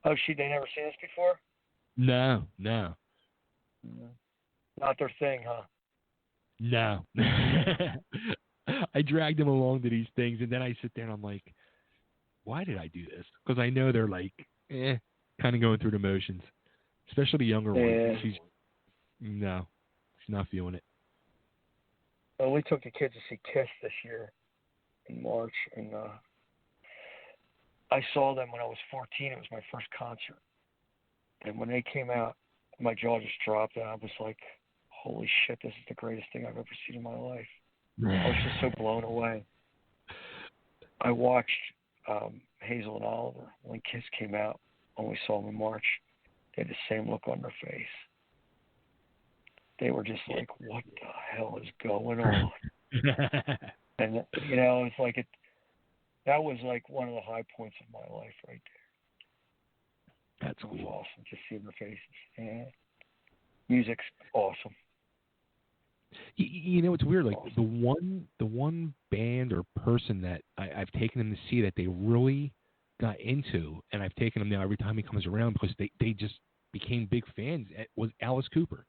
Oh, they never seen us before? No. Not their thing, huh? No. I dragged them along to these things, and then I sit there and I'm like, why did I do this? Because I know they're like, kind of going through the motions. Especially the younger one. She's not feeling it. Well, we took the kids to see Kiss this year in March, and I saw them when I was 14. It was my first concert. And when they came out, my jaw just dropped, and I was like, holy shit, this is the greatest thing I've ever seen in my life. I was just so blown away. I watched Hazel and Oliver, when Kiss came out, when we saw them in March, they had the same look on their face. They were just like, what the hell is going on? And, it's like that was like one of the high points of my life right there. That's cool. It was awesome, just seeing their faces. Yeah. Music's awesome. It's weird. Like awesome. the one band or person that I've taken them to see that they really got into, and I've taken him now every time he comes around because they just became big fans, was Alice Cooper.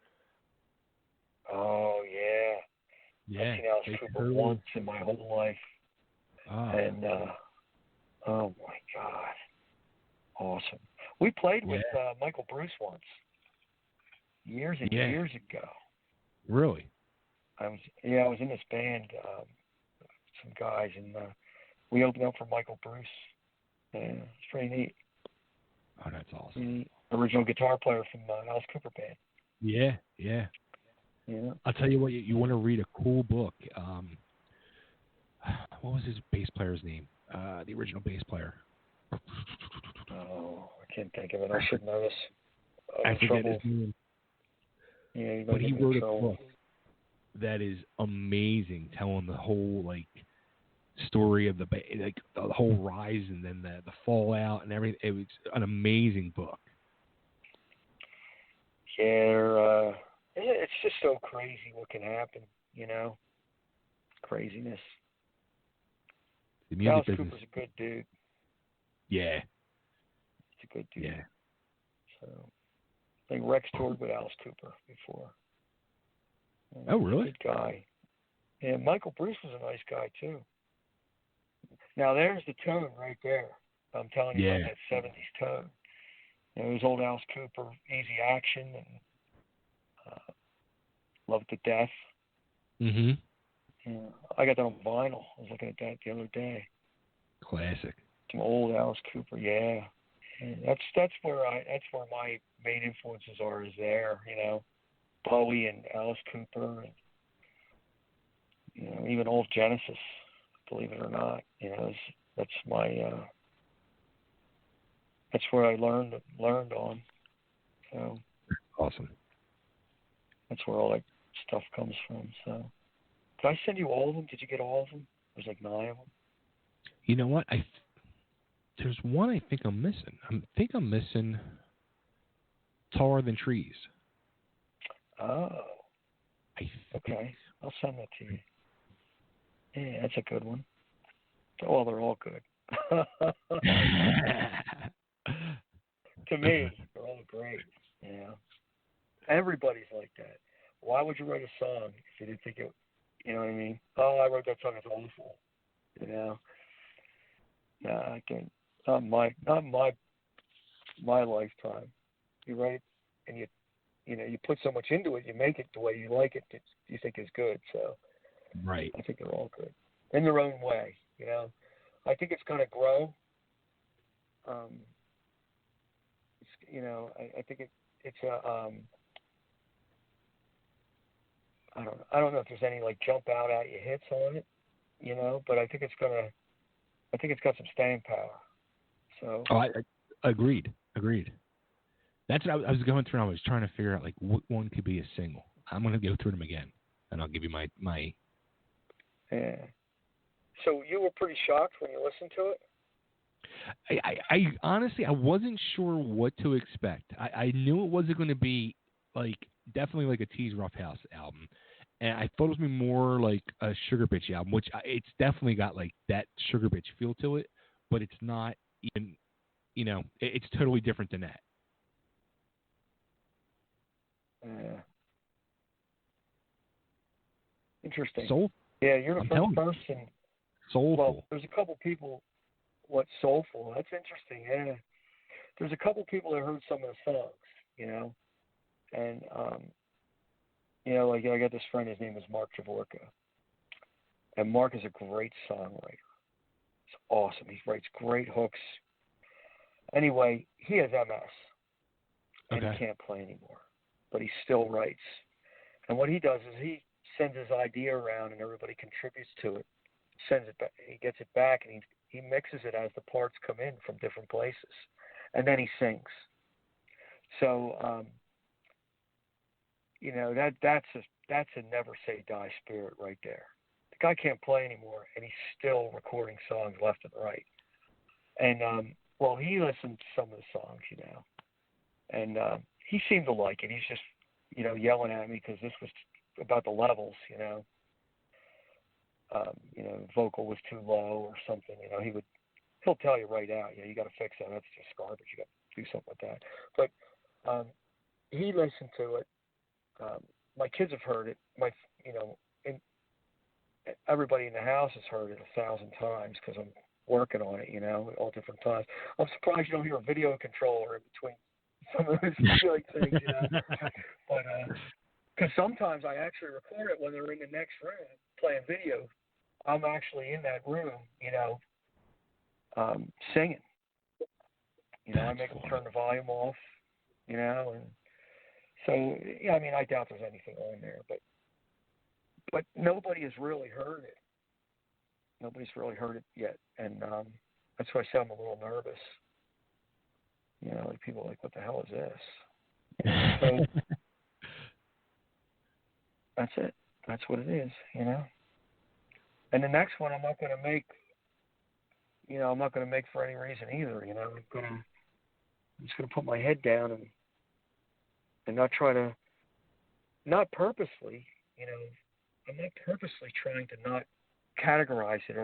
Oh, yeah. I've seen Alice Cooper once in my whole life. Oh. And, oh, my God. Awesome. We played with Michael Bruce once, years and years ago. Really? I was in this band, some guys, and we opened up for Michael Bruce. It's pretty neat. Oh, that's awesome. The original guitar player from Alice Cooper band. Yeah. I'll tell you what, you want to read a cool book. What was his bass player's name? The original bass player. Oh, I can't think of it. I should know this. I forget his name. Yeah, but he wrote a book that is amazing, telling the whole story of the whole rise and then the fallout and everything. It was an amazing book. Yeah, it's just so crazy what can happen, craziness. The music Alice business. Cooper's a good dude. Yeah. He's a good dude. Yeah. So, I think Rex toured with Alice Cooper before. Oh, really? Good guy. Yeah, Michael Bruce was a nice guy, too. Now, there's the tone right there. I'm telling you about that 70s tone. It was old Alice Cooper, Easy Action, and Love to Death. Mm-hmm. Yeah, I got that on vinyl. I was looking at that the other day. Classic. Some old Alice Cooper, yeah. And that's where my main influences are. Is there, Bowie and Alice Cooper, and even old Genesis. Believe it or not, that's my that's where I learned on. So awesome. That's where all that stuff comes from. So, did I send you all of them? Did you get all of them? There's 9 of them. You know what? There's one I think I'm missing. I'm missing Taller Than Trees. Oh. Okay. I'll send that to you. Yeah, that's a good one. Well, they're all good. To me, they're all great. Yeah. Everybody's like that. Why would you write a song if you didn't think it? You know what I mean? Oh, I wrote that song. It's awful. Nah, I can't. Not my lifetime. You write and you put so much into it. You make it the way you like it. You think is good. So. Right. I think they're all good in their own way. I think it's going to grow. I think it's a. I don't know if there's any jump out at you hits on it, but I think it's got some staying power. So. Oh, I agreed. That's what I was going through. I was trying to figure out what one could be a single. I'm going to go through them again, and I'll give you my. Yeah. So you were pretty shocked when you listened to it? I honestly, I wasn't sure what to expect. I knew it wasn't going to be definitely a Teeze Roughhouse album, and I thought it was going to be more like a Sugar Bitch album, which it's definitely got that Sugar Bitch feel to it, but it's not even, it's totally different than that. Yeah. Interesting. Soul. Yeah, you're the first person. Soulful. Well, there's a couple people. What soulful? That's interesting. Yeah. There's a couple people that heard some of the songs, and I got this friend. His name is Mark Javorka, and Mark is a great songwriter. It's awesome. He writes great hooks. Anyway, he has MS, and he can't play anymore, but he still writes. And what he does is he sends his idea around, and everybody contributes to it. Sends it back. He gets it back, and He mixes it as the parts come in from different places, and then he sings. So, that's a never say die spirit right there. The guy can't play anymore, and he's still recording songs left and right. And he listened to some of the songs, and he seemed to like it. He's just, yelling at me because this was about the levels, vocal was too low or something. He'll tell you right out, you got to fix that. That's just garbage. You got to do something with that. But he listened to it. My kids have heard it. And everybody in the house has heard it 1,000 times because I'm working on it, at all different times. I'm surprised you don't hear a video controller in between some of those things, But because sometimes I actually record it when they're in the next room playing video. I'm actually in that room, singing. I make them turn the volume off, and so I doubt there's anything on there, but nobody has really heard it. Nobody's really heard it yet, and that's why I say I'm a little nervous. Like people are like, what the hell is this? So that's it. That's what it is, And the next one I'm not going to make, I'm not going to make for any reason either, I'm just going to put my head down and not try to, not purposely, I'm not purposely trying to not categorize it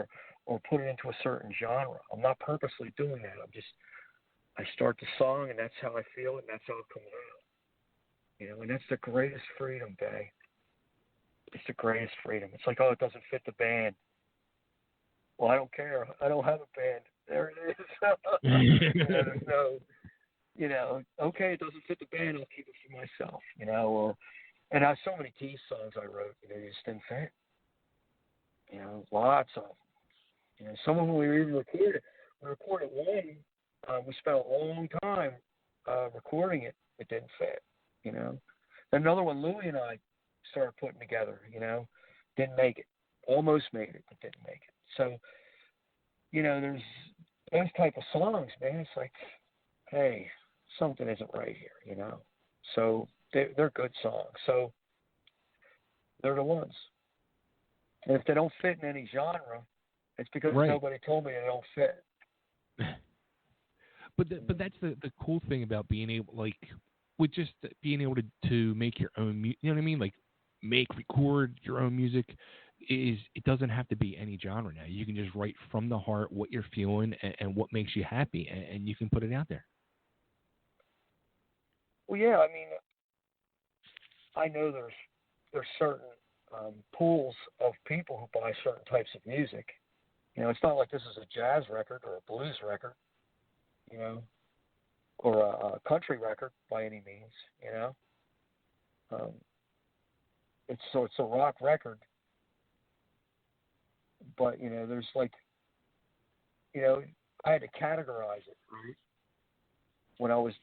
or put it into a certain genre. I'm not purposely doing that. I start the song and that's how I feel it and that's how it comes out. And that's the greatest freedom, Bay. It's the greatest freedom. It's like, it doesn't fit the band. Well, I don't care. I don't have a band. There it is. There's no, okay, it doesn't fit the band. I'll keep it for myself, and I have so many Teeze songs I wrote, they just didn't fit. Lots of them. Some of them we even recorded. We recorded one. We spent a long time recording it. It didn't fit, Another one, Louie and I started putting together, didn't make it. Almost made it, but didn't make it. So, there's those type of songs, man. It's like, hey, something isn't right here, So they're good songs. So they're the ones. And if they don't fit in any genre, it's because nobody told me they don't fit. But that's the cool thing about being able, with just being able to make your own, you know what I mean? Like, record your own music it doesn't have to be any genre now. You can just write from the heart what you're feeling and what makes you happy, and you can put it out there. Well, yeah, I know there's certain pools of people who buy certain types of music. It's not like this is a jazz record or a blues record, or a country record by any means, It's a rock record, but there's I had to categorize it, right? When I was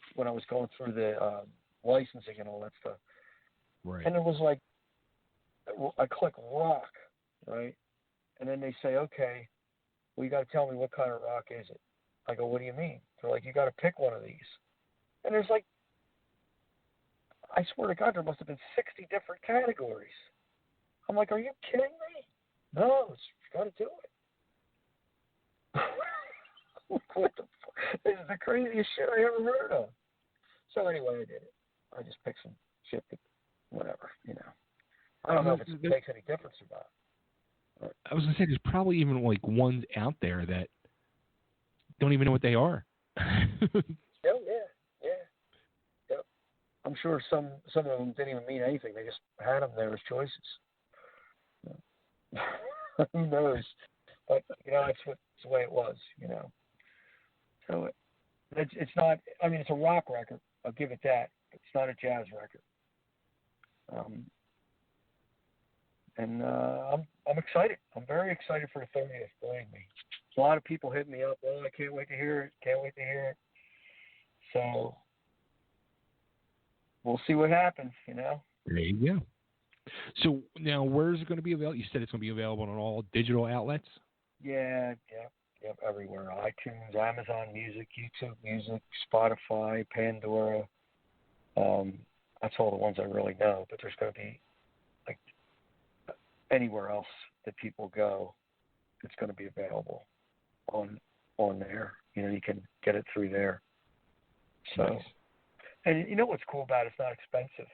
going through the licensing and all that stuff, right? And it was I click rock, right? And then they say, okay, well, you got to tell me what kind of rock is it. I go, what do you mean? They're like, you got to pick one of these, and there's I swear to God, there must have been 60 different categories. I'm like, are you kidding me? No, you got to do it. What the fuck? This is the craziest shit I ever heard of. So anyway, I did it. I just picked some shit that, whatever, I don't know if it makes any difference or not. I was going to say, there's probably even ones out there that don't even know what they are. Yeah. I'm sure some of them didn't even mean anything. They just had them there as choices. Who knows? But that's the way it was. So it's not. It's a rock record. I'll give it that. It's not a jazz record. And I'm excited. I'm very excited for the 30th. Believe me. A lot of people hit me up. Oh, I can't wait to hear it. Can't wait to hear it. So we'll see what happens. There you go. So now, where is it going to be available? You said it's going to be available on all digital outlets. Yeah. Yep, everywhere. iTunes, Amazon Music, YouTube Music, Spotify, Pandora. That's all the ones I really know. But there's going to be like anywhere else that people go, it's going to be available on there. You can get it through there. So, Nice. and you know what's cool about it? It's not expensive.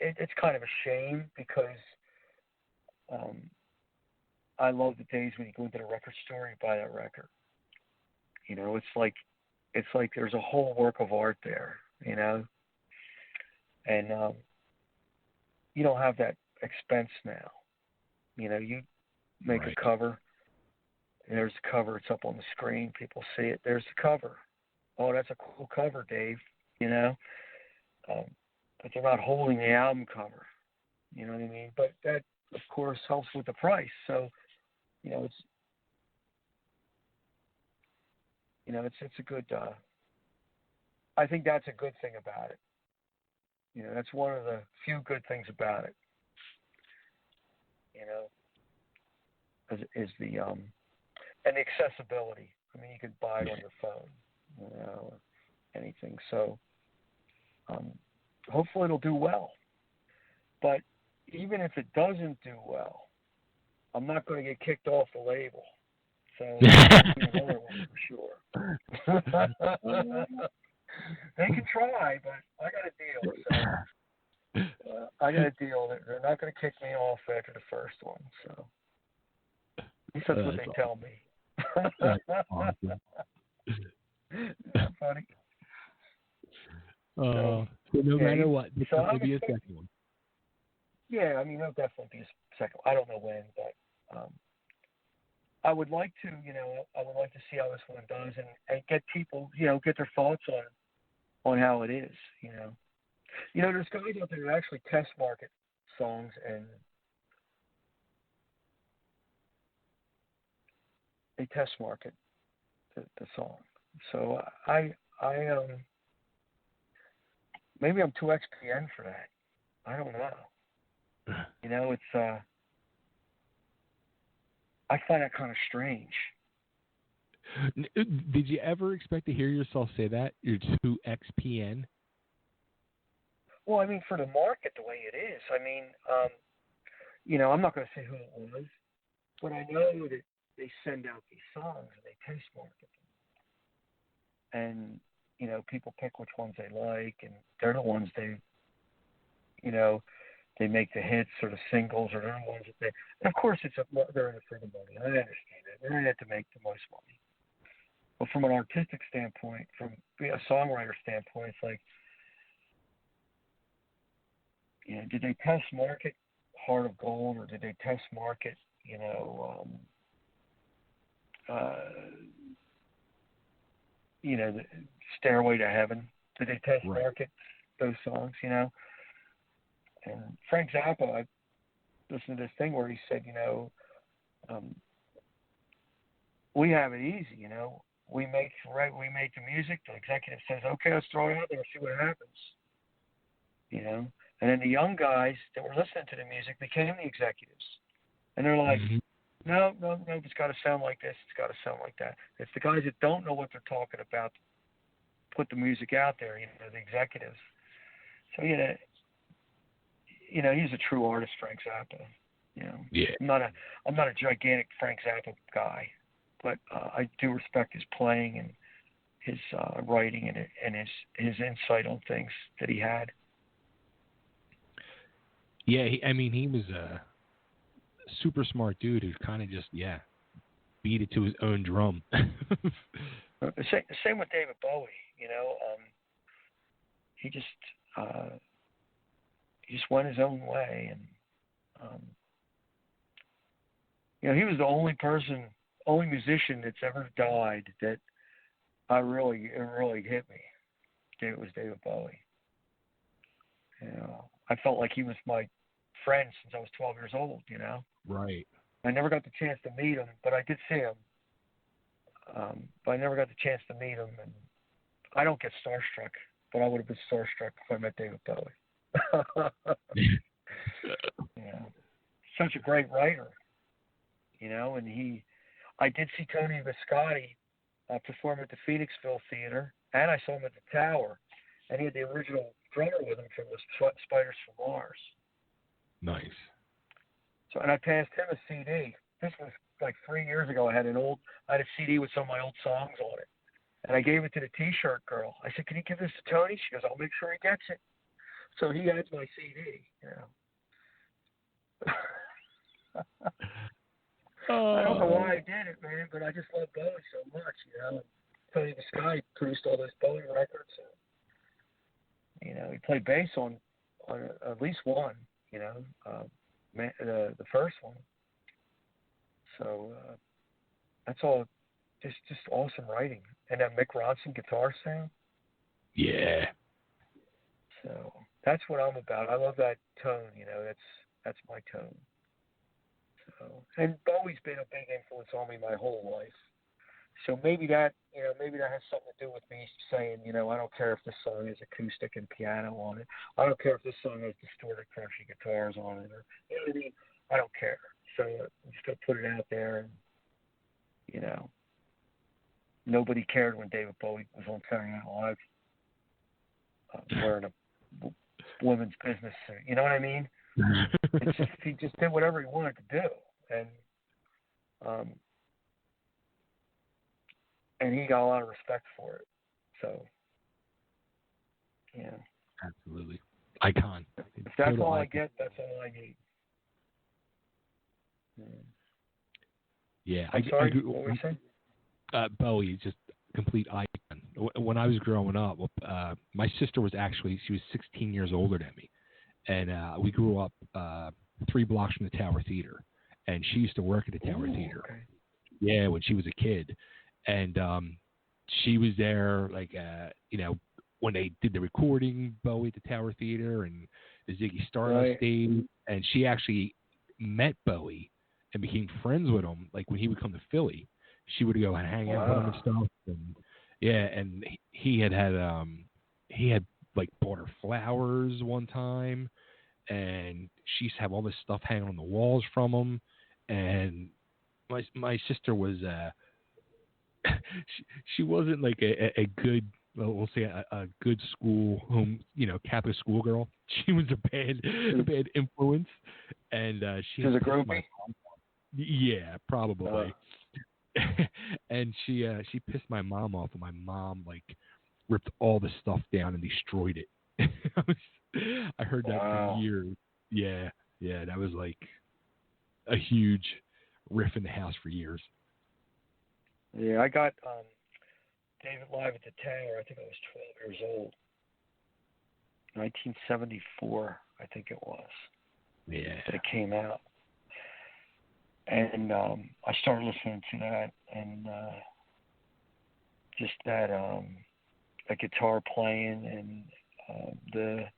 It's kind of a shame because I love the days when you go into the record store and you buy that record. It's like there's a whole work of art there, and you don't have that expense now. You make Right. a cover, and there's the cover. It's up on the screen. People see it. There's the cover. Oh, that's a cool cover, Dave. But they're not holding the album cover. You know what I mean? But that, of course, helps with the price. So, it's a good. I think that's a good thing about it. That's one of the few good things about it. Is the and the accessibility. I mean, you could buy it on your phone, or anything. So, hopefully it'll do well. But even if it doesn't do well, I'm not going to get kicked off the label. So that's another one for sure. They can try, but I got a deal. So I got a deal that they're not going to kick me off after the first one. So at least that's what they tell me. That's awesome. That's funny. So no matter what, there's so going to be a second one. Yeah, I mean, there'll definitely be a second. I don't know when, but I would like to, I would like to see how this one does and get people, get their thoughts on how it is, There's guys out there that actually test market songs and they test market the song. So I maybe I'm too XPN for that. I don't know. It's I find that kind of strange. Did you ever expect to hear yourself say that? You're too XPN? Well, I mean, for the market, the way it is. I mean, I'm not going to say who it was, but I know that they send out these songs and they test market them. And, people pick which ones they like, and they're the ones they make the hits or the singles, or they're the ones that they. And of course, they're in it for the money. I understand it. They're in it to make the most money. But from an artistic standpoint, from a songwriter standpoint, it's like, did they test market Heart of Gold, or did they test market, the Stairway to Heaven? Did they test market those songs? And Frank Zappa, I listened to this thing where he said, we have it easy, we make the music. The executive says, okay, let's throw it out there and see what happens, And then the young guys that were listening to the music became the executives, and they're like, no, it's got to sound like this, it's got to sound like that. It's the guys that don't know what they're talking about put the music out there, the executives. So he's a true artist, Frank Zappa. Yeah. I'm not a gigantic Frank Zappa guy, but I do respect his playing and his writing and his insight on things that he had. Yeah, he was a super smart dude who kind of just beat it to his own drum. Same with David Bowie. He just went his own way, and he was the only musician that's ever died that it really hit me. It was David Bowie. I felt like he was my friend since I was 12 years old. Right. I never got the chance to meet him, but I did see him. But I never got the chance to meet him, and I don't get starstruck, but I would have been starstruck if I met David Bowie. such a great writer, and I did see Tony Viscotti perform at the Phoenixville Theater, and I saw him at the Tower, and he had the original drummer with him from the Spiders from Mars. Nice. So, and I passed him a CD. This was like 3 years ago. I had a CD with some of my old songs on it, and I gave it to the T-shirt girl. I said, "Can you give this to Tony?" She goes, "I'll make sure he gets it." So he has my CD. I don't know why I did it, man, but I just love Bowie so much. Tony Viscotti produced all those Bowie records. And, he played bass on at least one. The first one. So that's all. Just awesome writing, and that Mick Ronson guitar sound. Yeah. So that's what I'm about. I love that tone. That's my tone. So, and Bowie's been a big influence on me my whole life. So maybe that has something to do with me saying, I don't care if this song has acoustic and piano on it. I don't care if this song has distorted country guitars on it, or what I mean. I don't care. So I'm just gonna put it out there, and nobody cared when David Bowie was on Saturday Night Live wearing a women's business suit. You know what I mean? It's just he just did whatever he wanted to do, and he got a lot of respect for it. So, yeah. Absolutely. Icon. If that's all I get, that's all I need. Yeah. I'm sorry, what were you saying? Bowie, just complete icon. When I was growing up, my sister was 16 years older than me. And we grew up 3 blocks from the Tower Theater. And she used to work at the Tower Theater. Okay. Yeah, when she was a kid. And she was there, when they did the recording, Bowie at the Tower Theater, and the Ziggy Stardust stage. And she actually met Bowie and became friends with him. Like, when he would come to Philly, she would go and hang out with him and stuff. And yeah, and he had bought her flowers one time, and she used to have all this stuff hanging on the walls from him. And my sister was she wasn't like a good, we'll say a good school Catholic school girl. She was a bad influence, and she was a groupie. Yeah, probably. And she pissed my mom off, and my mom ripped all the stuff down and destroyed it. I heard that for years. Yeah, that was like a huge riff in the house for years. Yeah, I got David live at the Tower. I think I was 12 years old. 1974, I think it was. Yeah. That it came out. And I started listening to that, and just that guitar playing and the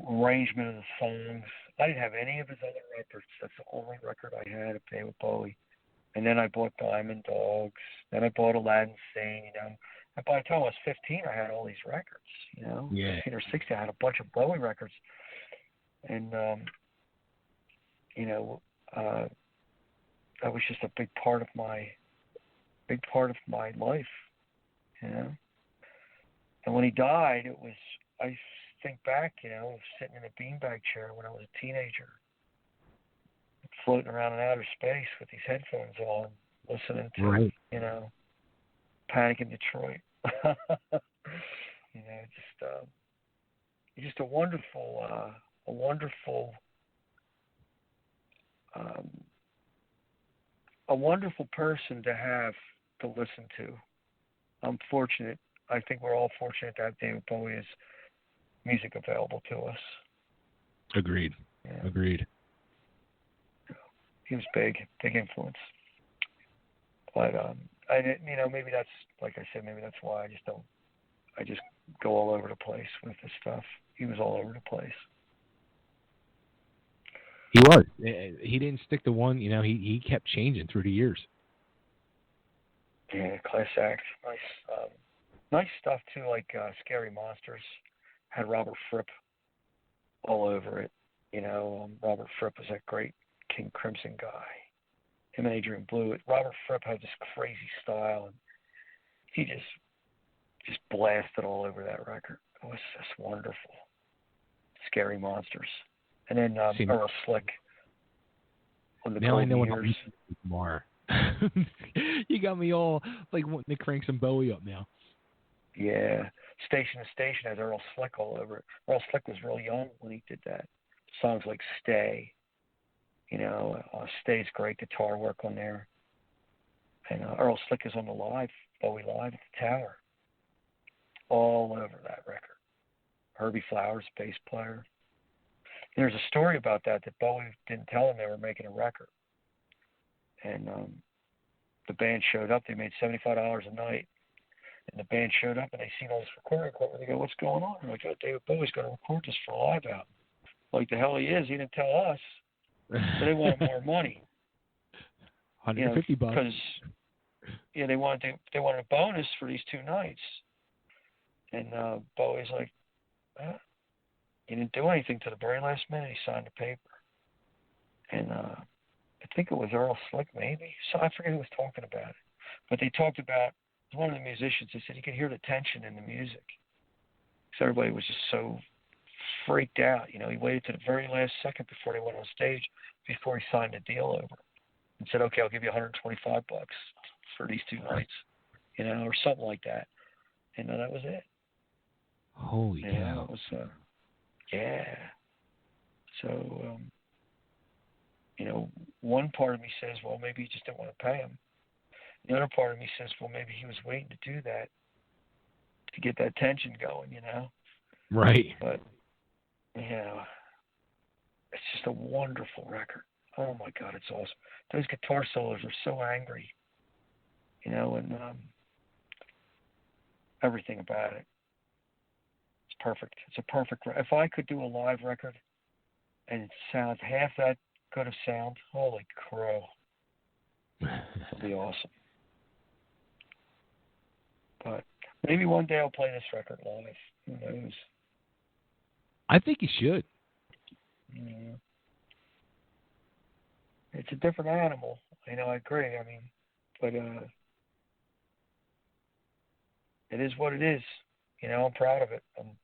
arrangement of the songs. I didn't have any of his other records. That's the only record I had of David Bowie. And then I bought Diamond Dogs. Then I bought Aladdin Sane. And by the time I was 15, I had all these records. Yeah. 15 or 16, I had a bunch of Bowie records. And that was just a big part of my life, And when he died, I think back, sitting in a beanbag chair when I was a teenager, floating around in outer space with these headphones on, listening to, Panic in Detroit. Just a wonderful person to have to listen to. I'm fortunate. I think we're all fortunate to have David Bowie's music available to us. Agreed. Yeah. Agreed. He was big influence. But maybe that's, like I said, maybe that's why I just go all over the place with this stuff. He was all over the place. He was. He didn't stick to one. He kept changing through the years. Yeah, class act. Nice stuff too. Like Scary Monsters had Robert Fripp all over it. Robert Fripp was that great King Crimson guy. Him and Adrian Blewett. Robert Fripp had this crazy style, and he just blasted all over that record. It was just wonderful. Scary Monsters. And then Earl Slick on the now I know Golden Years. More. You got me all like wanting to crank some Bowie up now. Yeah. Station to Station has Earl Slick all over it. Earl Slick was real young when he did that. Songs like Stay. Stay's great guitar work on there. And Earl Slick is on the Bowie Live at the Tower. All over that record. Herbie Flowers, bass player. There's a story about that Bowie didn't tell him they were making a record. And the band showed up. They made $75 a night. And the band showed up, and they seen all this recording equipment. They go, "What's going on?" They're like, "Oh, David Bowie's going to record this for a live album." Like, the hell he is. He didn't tell us. So they wanted more money. $150. Because they wanted a bonus for these 2 nights. And Bowie's like, he didn't do anything to the very last minute. He signed the paper. And I think it was Earl Slick, maybe. So I forget who was talking about it. But they talked about one of the musicians. They said you could hear the tension in the music. So everybody was just so freaked out. He waited to the very last second before they went on stage, before he signed the deal over, and said, "Okay, I'll give you $125 for these 2 nights," or something like that. And that was it. Holy cow! It was, yeah. So, one part of me says, well, maybe he just didn't want to pay him. The other part of me says, well, maybe he was waiting to do that to get that tension going, Right. But, it's just a wonderful record. Oh, my God, it's awesome. Those guitar solos are so angry, and everything about it. It's perfect. It's a perfect. If I could do a live record and it sounds half that good of sound, holy crow, it'll be awesome. But maybe one day I'll play this record live. Who knows? I think you should. Yeah. It's a different animal. I agree. But it is what it is. I'm proud of it. I'm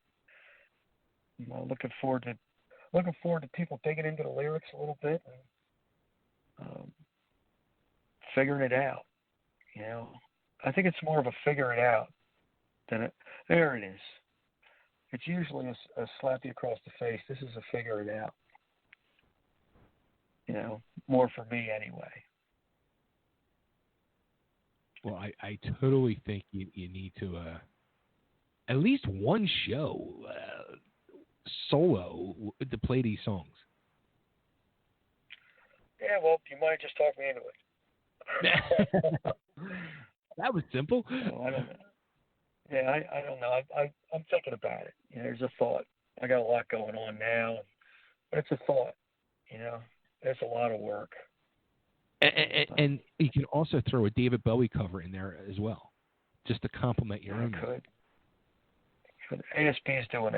looking forward to people digging into the lyrics a little bit and figuring it out. I think it's more of a figure it out than there it is. It's usually a slap you across the face. This is a figure it out. More for me anyway. Well, I totally think you need to at least one show solo to play these songs. Yeah, well, you might just talk me into it. That was simple. I don't know. Yeah, I don't know. I'm thinking about it. There's a thought. I got a lot going on now, but it's a thought. There's a lot of work. And you can also throw a David Bowie cover in there as well, just to complement your own. Could. ASP is doing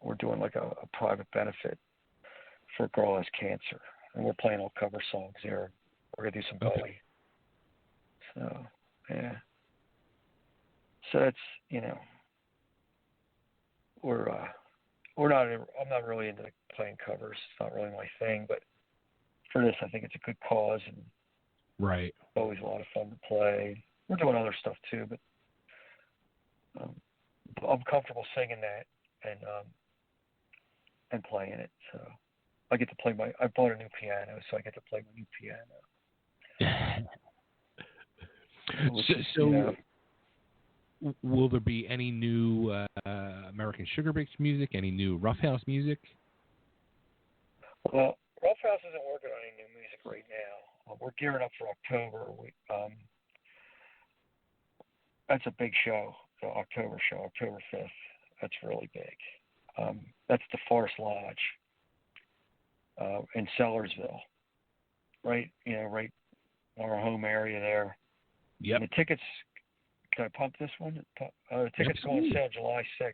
we're doing like a private benefit for a girl who has cancer, and we're playing all cover songs there. We're gonna do some Bowie. So yeah. So that's we're not. I'm not really into playing covers. It's not really my thing, but for this, I think it's a good cause, and right. Always a lot of fun to play. We're doing other stuff too, but I'm comfortable singing that and playing it. So I get to play I bought a new piano, so I get to play my new piano. So will there be any new American Sugar Breaks music? Any new Roughhouse music? Well, Roughhouse isn't working on any new music right now. We're gearing up for October. That's a big show, the October show, October 5th. That's really big. That's the Forest Lodge in Sellersville, right in our home area there. Yep. And the tickets, can I pump this one? The tickets go on sale July 6th.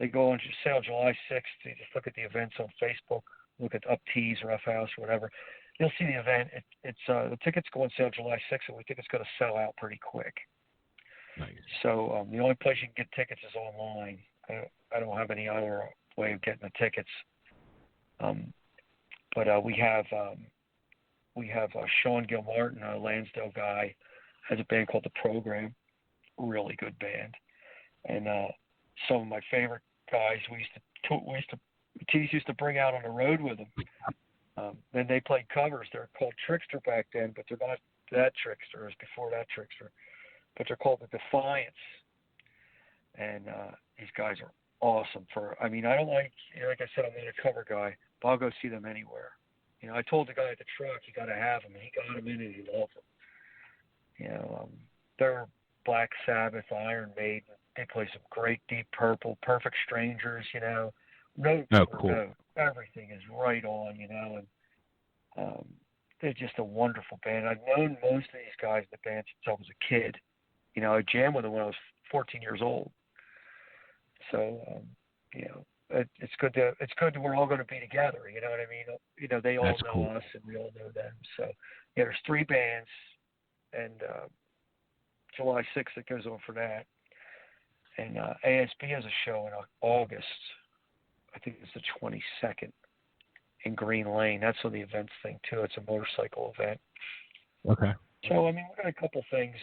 They go on sale July 6th. You just look at the events on Facebook. Look at Teeze, Roughhouse, or whatever. You'll see the event. It's the tickets go on sale July 6th, and we think it's going to sell out pretty quick. Nice. So the only place you can get tickets is online. I don't have any other way of getting the tickets. But we have Sean Gilmartin, a Lansdale guy, has a band called The Program, really good band. And some of my favorite guys Teeze used to bring out on the road with them. Then they played covers. They're called Trickster back then, but they're not that Trickster. It was before that Trickster. But they're called the Defiance. And these guys are awesome. I don't like I said, I'm not a cover guy, but I'll go see them anywhere. I told the guy at the truck, you got to have them, and he got them in and he loved them. They're Black Sabbath, Iron Maiden. They play some great Deep Purple, Perfect Strangers, No, cool. Everything is right on, and they're just a wonderful band. I've known most of these guys in the band since I was a kid. I jammed with them when I was 14 years old. So, it's good that we're all going to be together. You know what I mean? They all That's know cool. us, and we all know them. So, there's 3 bands, and July 6th it goes on for that. And ASB has a show in August. I think it's the 22nd in Green Lane. That's on the events thing too. It's a motorcycle event. Okay. So we got a couple things.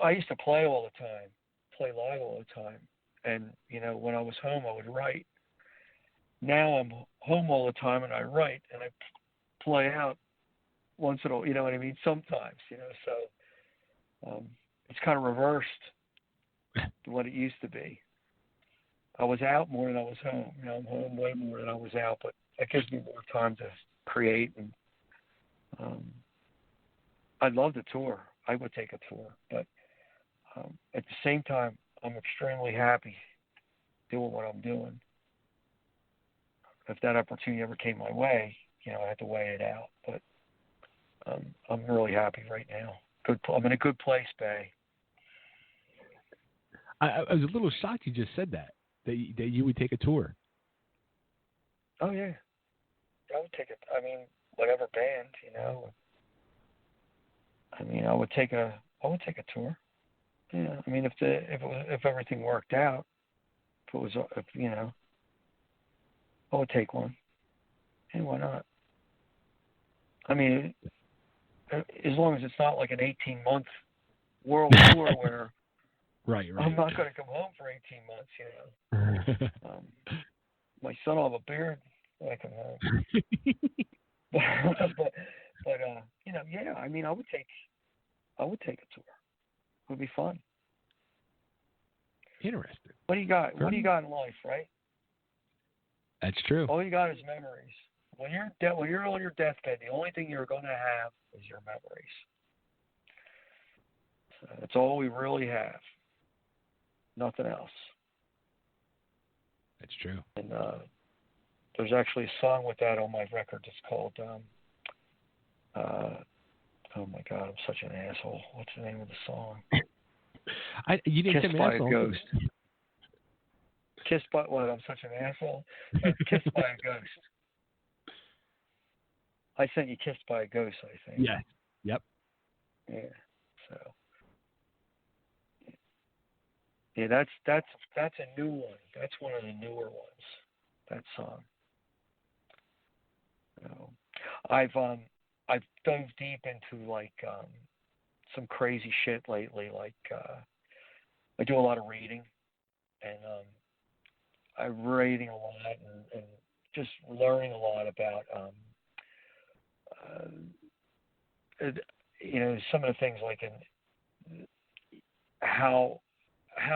I used to play all the time, play live all the time, and when I was home, I would write. Now I'm home all the time, and I write, and I play out once in a while. You know what I mean? Sometimes, So it's kind of reversed to what it used to be. I was out more than I was home. I'm home way more than I was out, but that gives me more time to create. And I'd love to tour. I would take a tour, but at the same time, I'm extremely happy doing what I'm doing. If that opportunity ever came my way, I had to weigh it out. But I'm really happy right now. I'm in a good place, Bay. I was a little shocked you just said that you would take a tour. Oh yeah, I would take it. Whatever band, I would take a tour. Yeah, if everything worked out, I would take one. And why not? As long as it's not like an 18-month world tour where right. I'm not going to come home for 18 months, My son will have a beard when I come home. but yeah, I would take a tour. It would be fun. Interesting. What do you got? What do you got in life, right? That's true. All you got is memories. When you're on your deathbed, the only thing you're going to have is your memories. So that's all we really have. Nothing else. That's true. And there's actually a song with that on my record. It's called oh my God, I'm such an asshole. What's the name of the song? You didn't Kissed by a Ghost. Kissed by what? I'm such an asshole. Kissed by a Ghost. I sent you Kissed by a Ghost, I think. Yeah. Yep. Yeah. So. Yeah, that's a new one. That's one of the newer ones. That song. I've dove deep into some crazy shit lately. I do a lot of reading, and I'm reading a lot and just learning a lot about some of the things how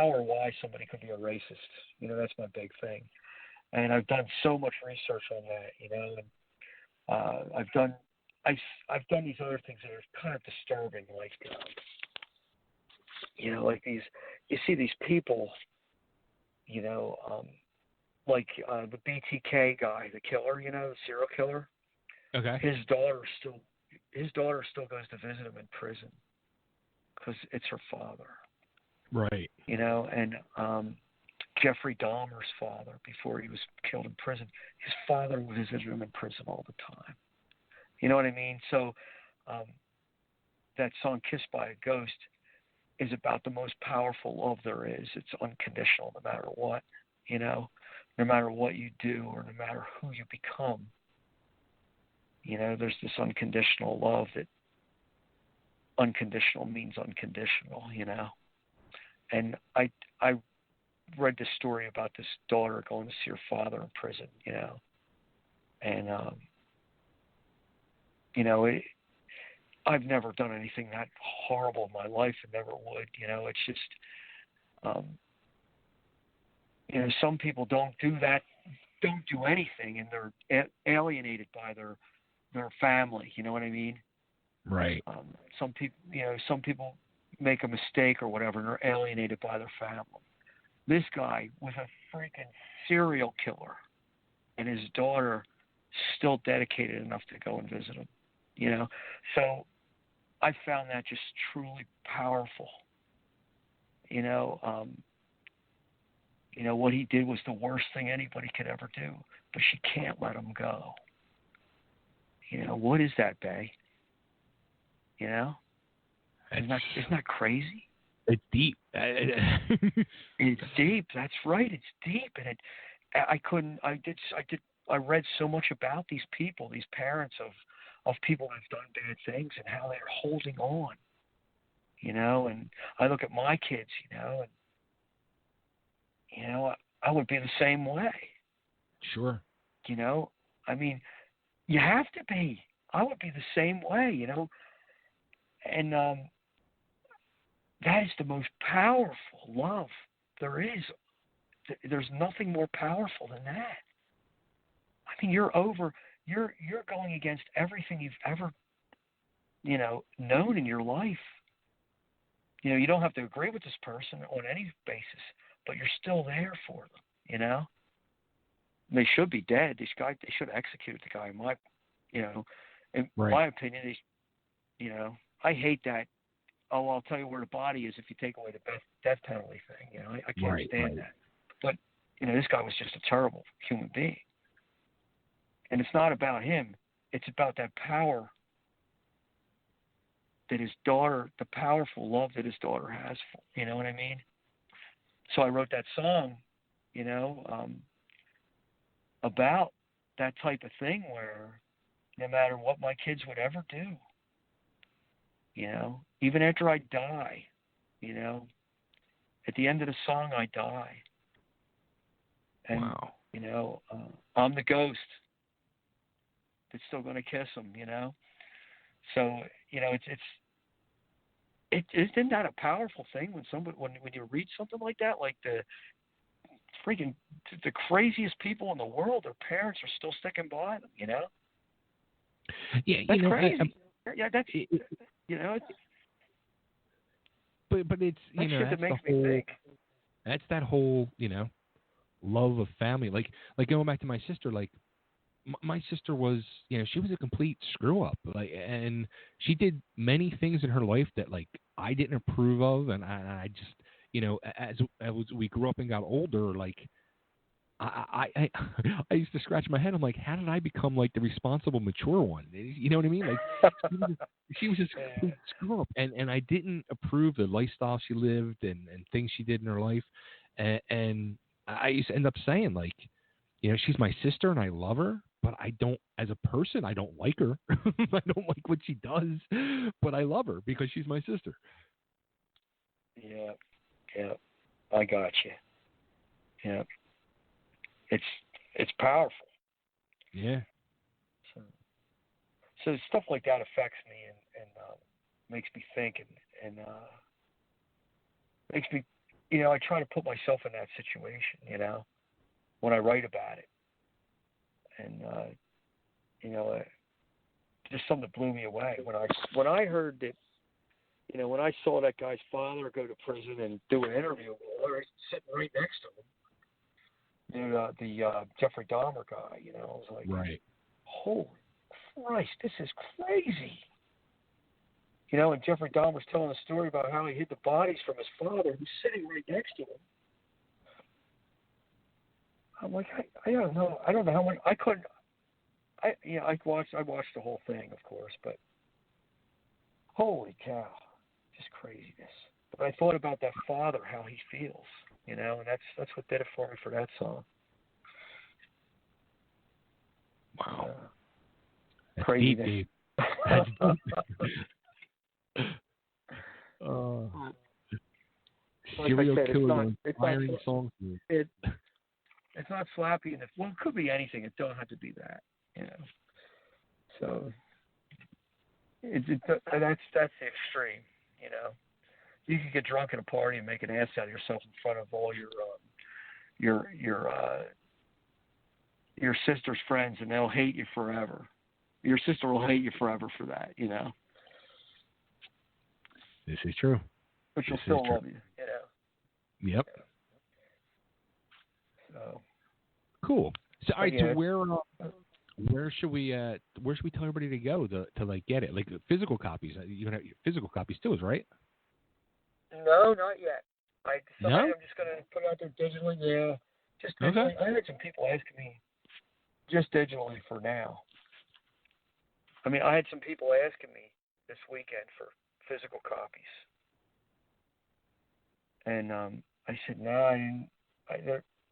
or why somebody could be a racist. That's my big thing. And I've done so much research on that, and I've done these other things that are kind of disturbing, like these, you see these people, the BTK guy, the killer, the serial killer. Okay. His daughter still goes to visit him in prison because it's her father. Right. And Jeffrey Dahmer's father, before he was killed in prison, his father visited him in prison all the time. You know what I mean? So that song "Kissed by a Ghost" is about the most powerful love there is. It's unconditional, no matter what, no matter what you do or no matter who you become. There's this unconditional love that unconditional means unconditional, And I read this story about this daughter going to see her father in prison, and I've never done anything that horrible in my life and never would, It's just, some people don't do that, don't do anything, and they're alienated by their family. You know what I mean? Right. Some people make a mistake or whatever, and they're alienated by their family. This guy was a freaking serial killer, and his daughter still dedicated enough to go and visit him. So I found that just truly powerful. What he did was the worst thing anybody could ever do, but she can't let him go. What is that, Bay? Isn't that crazy? It's deep. It's deep. That's right. It's deep, and I read so much about these people, these parents of people that've done bad things, and how they're holding on. And I look at my kids, and I would be the same way. Sure. I mean, you have to be. I would be the same way, And that is the most powerful love there is. There's nothing more powerful than that. I mean, you're going against everything you've ever, known in your life. You don't have to agree with this person on any basis, but you're still there for them, They should be dead. They should have executed the guy. In my opinion, I hate that. Oh, I'll tell you where the body is if you take away the death penalty thing. I can't stand that. But this guy was just a terrible human being. And it's not about him. It's about that power that his daughter, the powerful love that his daughter has for. You know what I mean? So I wrote that song, about that type of thing where no matter what my kids would ever do, even after I die, at the end of the song, I die. And, wow. I'm the ghost that's still going to kiss him, So, isn't that a powerful thing when you read something like that, like the craziest people in the world, their parents are still sticking by them, Yeah, that's crazy. That's but it's that shit that makes me think. That's that whole love of family. Like going back to my sister, like my sister was she was a complete screw up, and she did many things in her life that I didn't approve of, and I just as we grew up and got older, I used to scratch my head. I'm like, how did I become the responsible, mature one? You know what I mean? She was just a complete screw up, and I didn't approve the lifestyle she lived and things she did in her life, and I used to end up saying she's my sister and I love her, but I don't, as a person, I don't like her. I don't like what she does, but I love her because she's my sister. Yeah, I got you. Yeah. It's powerful. Yeah. So stuff like that affects me and makes me think and makes me, I try to put myself in that situation, when I write about it. And just something that blew me away when I heard that, when I saw that guy's father go to prison and do an interview with him, sitting right next to him. The Jeffrey Dahmer guy, I was like, right. Holy Christ, this is crazy. You know, and Jeffrey Dahmer was telling a story about how he hid the bodies from his father, who's sitting right next to him. I'm like, I don't know. I don't know how much I couldn't. I watched the whole thing, of course, but holy cow, just craziness. But I thought about that father, how he feels, you know, and that's what did it for me for that song. Wow. Craziness. Deep. That's deep. Serial killer inspiring songs. It's not slappy, and it could be anything. It don't have to be that, you know. So that's the extreme, you know. You can get drunk at a party and make an ass out of yourself in front of all your sister's friends, and they'll hate you forever. Your sister will hate you forever for that, you know. This is true. But she'll still love you, you know. Yep. So cool. So, all right. So where should we tell everybody to go to like get it? Like physical copies. You have physical copies too, is right? No, not yet. I decided No? I'm just going to put it out there digitally. Yeah, just digitally. Okay. I had some people asking me just digitally for now. I mean, I had some people asking me this weekend for physical copies. And I said, no,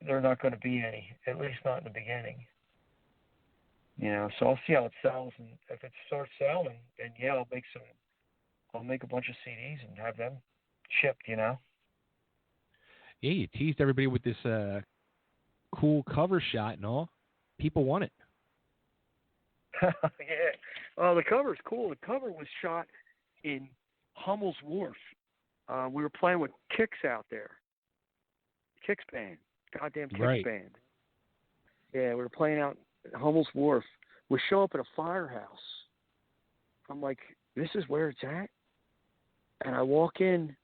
they're not going to be any, at least not in the beginning. You know, so I'll see how it sells, and if it starts selling, then yeah, I'll make a bunch of CDs and have them shipped, you know. Yeah, you teased everybody with this cool cover shot and all. People want it. Yeah. Well, the cover's cool. The cover was shot in Hummel's Wharf. We were playing with Kicks out there. Kicks band. Goddamn Kicks band. Yeah, we were playing out at Hummel's Wharf. We show up at a firehouse. I'm like, this is where it's at? And I walk in.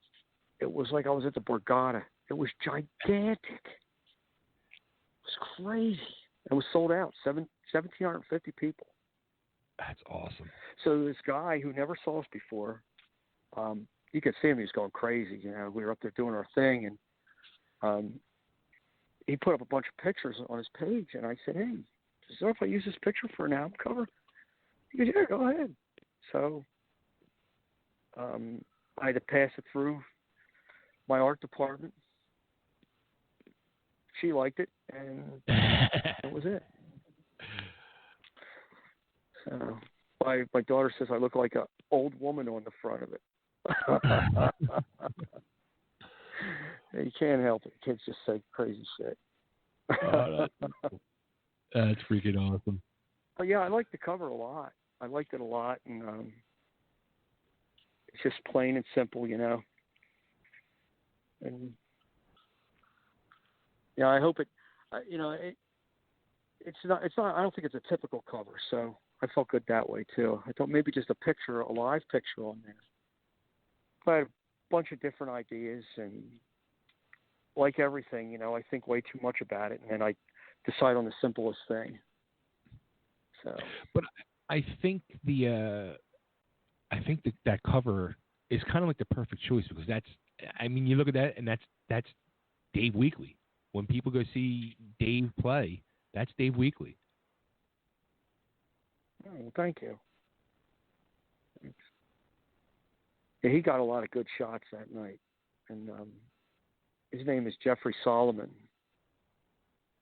It was like I was at the Borgata. It was gigantic. It was crazy. It was sold out. 1,750 people. That's awesome. So this guy who never saw us before, you could see him. He was going crazy. You know, we were up there doing our thing, and he put up a bunch of pictures on his page. And I said, "Hey, is there if I use this picture for an album cover?" He goes, "Yeah, go ahead." So I had to pass it through my art department. She liked it, and that was it. So my daughter says I look like an old woman on the front of it. You can't help it. Kids just say crazy shit. That's freaking awesome. But yeah, I like the cover a lot. I liked it a lot, and it's just plain and simple, you know. And yeah, I hope it. You know, it's not. I don't think it's a typical cover, so I felt good that way too. I thought maybe just a live picture on there. But I had a bunch of different ideas, and like everything, you know, I think way too much about it, and then I decide on the simplest thing. So, but I think that cover is kind of like the perfect choice, because you look at that, and that's Dave Weakley. When people go see Dave play, that's Dave Weakley. Oh, thank you. Yeah, he got a lot of good shots that night, and his name is Jeffrey Solomon,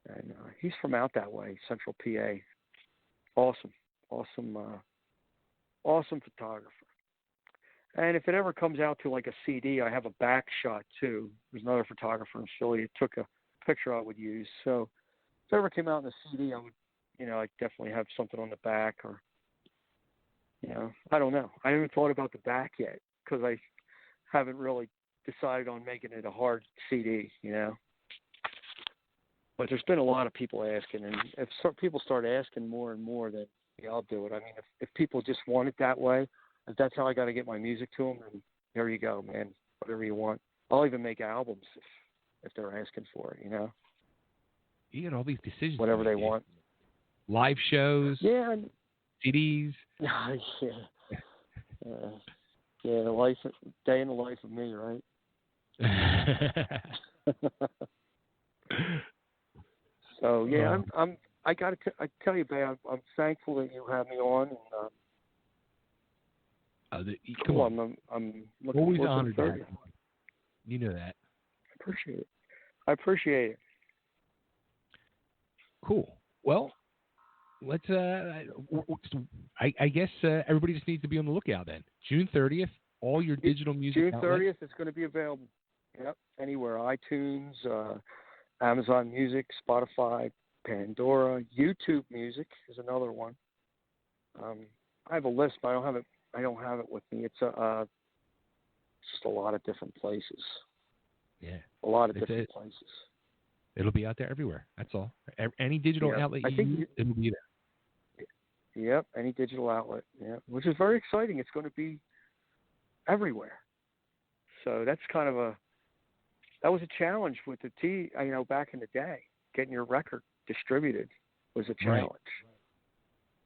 and he's from out that way, Central PA. Awesome photographer. And if it ever comes out to like a CD, I have a back shot too. There's another photographer in Philly who took a picture I would use. So if it ever came out in a CD, I would, you know, I'd definitely have something on the back, or, you know, I don't know. I haven't thought about the back yet, because I haven't really decided on making it a hard CD, you know. But there's been a lot of people asking, and if people start asking more and more, then yeah, I'll do it. I mean, if people just want it that way, if that's how I got to get my music to them, then there you go, man. Whatever you want. I'll even make albums if they're asking for it, you know. You get all these decisions. Whatever they want. Live shows. Yeah. CDs. Yeah. Yeah, day in the life of me, right? So yeah, I tell you, babe, I'm thankful that you have me on, and come on. I'm looking always forward to honored the to 30th. have you. You know that. I appreciate it. Cool. Well, let's. I guess everybody just needs to be on the lookout then. June 30th, all your digital music. June outlets. 30th, it's going to be available. Yep, anywhere. iTunes, Amazon Music, Spotify, Pandora, YouTube Music is another one. I have a list, but I don't have it with me. It's just a lot of different places. Yeah. A lot of different places. It'll be out there everywhere. That's all. Any digital outlet you use, it'll be there. Yep, any digital outlet. Yeah, which is very exciting. It's going to be everywhere. So that's that was a challenge with the Teeze. Back in the day, getting your record distributed was a challenge.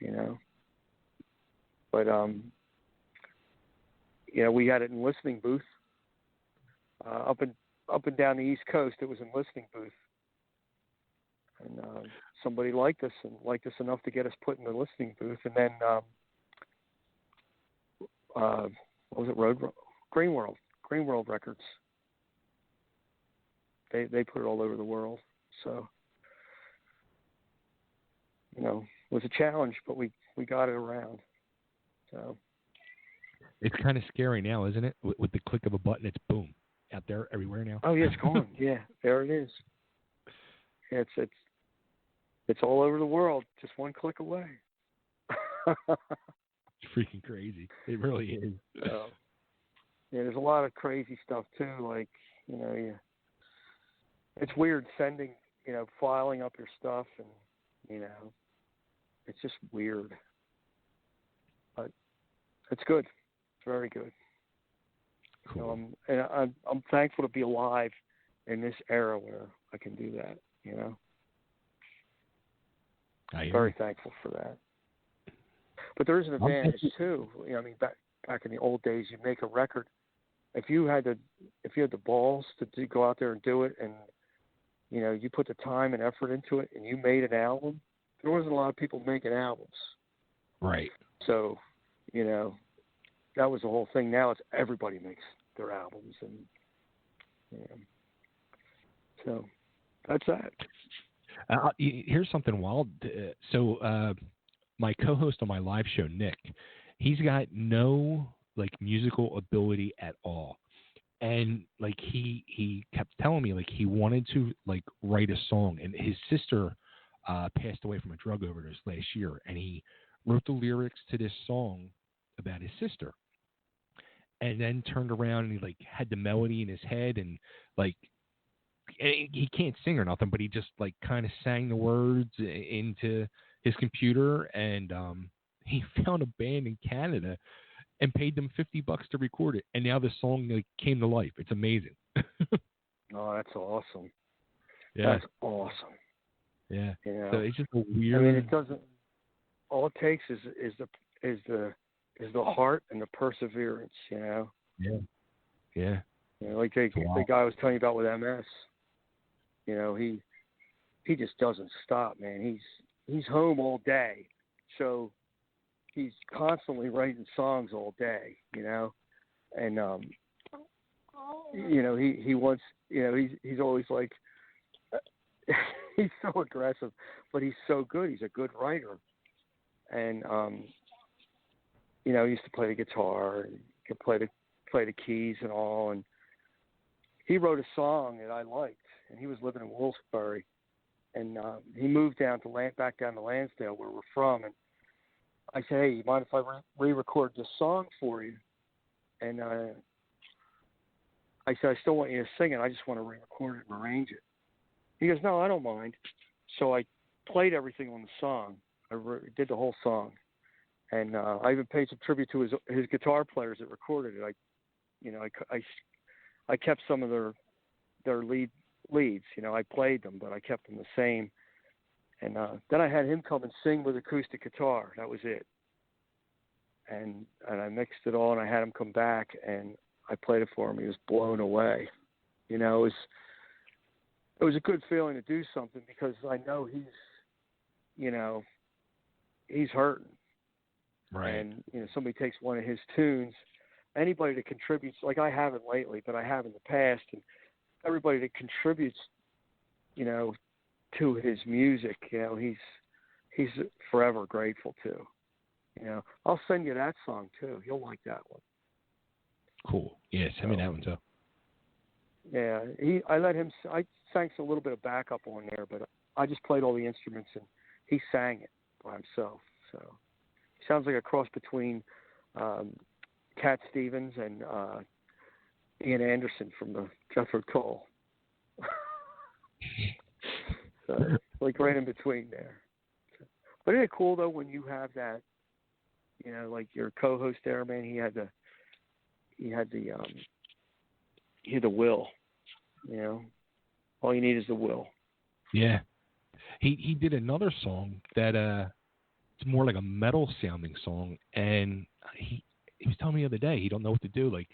Right. But we had it in listening booth. Up and down the East Coast, it was in listening booth. And somebody liked us enough to get us put in the listening booth. And then, what was it? Greenworld Records. They put it all over the world. So, it was a challenge, but we got it around. So. It's kind of scary now, isn't it? With the click of a button, it's boom, out there everywhere now. Oh yeah, it's gone. Yeah, there it is. It's all over the world, just one click away. It's freaking crazy. It really is. Yeah, there's a lot of crazy stuff too. Like, it's weird sending, filing up your stuff, and it's just weird. But it's good. It's very good. Cool. And I'm thankful to be alive in this era where I can do that. I'm very thankful for that. But there is an advantage too. Back in the old days, you make a record. If you had the balls to go out there and do it, and you put the time and effort into it, and you made an album, there wasn't a lot of people making albums. Right. So, that was the whole thing. Now it's everybody makes their albums, and so that's that. Here's something wild. So my co-host on my live show, Nick, he's got no musical ability at all, and he kept telling me he wanted to write a song, and his sister passed away from a drug overdose last year, and he wrote the lyrics to this song about his sister, and then turned around and he had the melody in his head, and he can't sing or nothing, but he just kind of sang the words into his computer, and he found a band in Canada and paid them $50 to record it, and now the song came to life. It's amazing. Oh, that's awesome. Yeah, that's awesome. Yeah. So it's just a weird. It doesn't. All it takes is the heart and the perseverance. Yeah. Yeah. Like the guy I was telling you about with MS. He just doesn't stop, man. He's home all day, so he's constantly writing songs all day, and he wants, he's always he's so aggressive, but he's so good. He's a good writer, and he used to play the guitar, and could play the keys and all, and he wrote a song that I liked, and he was living in Wolfsbury, and he moved back down to Lansdale, where we're from, and I said, hey, you mind if I re-record this song for you? And I said, I still want you to sing it. I just want to re-record it and arrange it. He goes, no, I don't mind. So I played everything on the song. I did the whole song. And I even paid some tribute to his guitar players that recorded it. I kept some of their leads. I played them, but I kept them the same. And then I had him come and sing with acoustic guitar. That was it. and I mixed it all, and I had him come back, and I played it for him. He was blown away. You know, it was a good feeling to do something because I know he's hurting. Right. And, somebody takes one of his tunes, anybody that contributes, like I haven't lately, but I have in the past, and everybody that contributes, to his music, he's forever grateful to. I'll send you that song too. You'll like that one. Cool. Yeah, send me that one too. Yeah, I sang a little bit of backup on there, but I just played all the instruments and he sang it by himself. So he sounds like a cross between Cat Stevens and Ian Anderson from the Jethro Tull. So like right in between there. But isn't it cool though when you have that, like your co-host there, man? He had the will. All you need is the will. Yeah. He did another song that it's more like a metal sounding song, and he was telling me the other day he don't know what to do. Like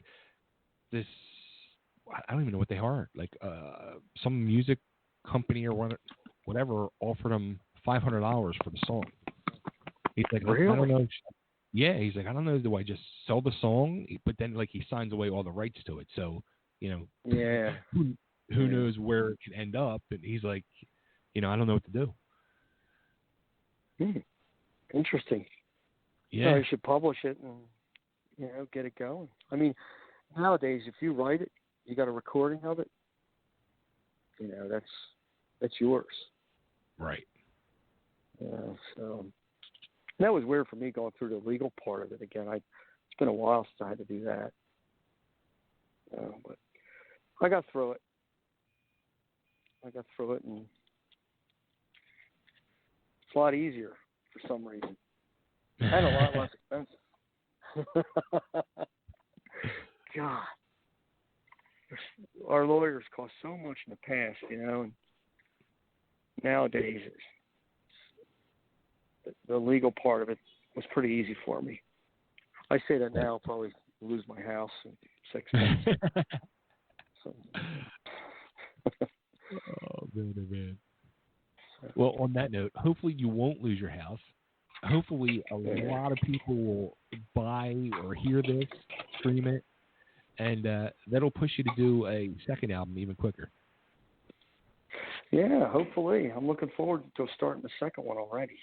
this, I don't even know what they are. Like some music company or whatever offered him $500 for the song. He's like, really? I don't know. Yeah, he's like, I don't know. Do I just sell the song? But then like he signs away all the rights to it. So yeah. Who knows where it could end up? And he's like, I don't know what to do. Interesting. Yeah. You should publish it and, get it going. I mean, nowadays, if you write it, you got a recording of it, that's yours. Right. So that was weird for me going through the legal part of it again. It's been a while since I had to do that. But I got through it. And it's a lot easier for some reason. And a lot less expensive. God. Our lawyers cost so much in the past, and nowadays the legal part of it was pretty easy for me. I say that now, I'll probably lose my house in 6 months. So. Oh, man. Well, on that note, hopefully you won't lose your house. Hopefully a lot of people will buy or hear this, stream it, and that'll push you to do a second album even quicker. Yeah, hopefully. I'm looking forward to starting the second one already.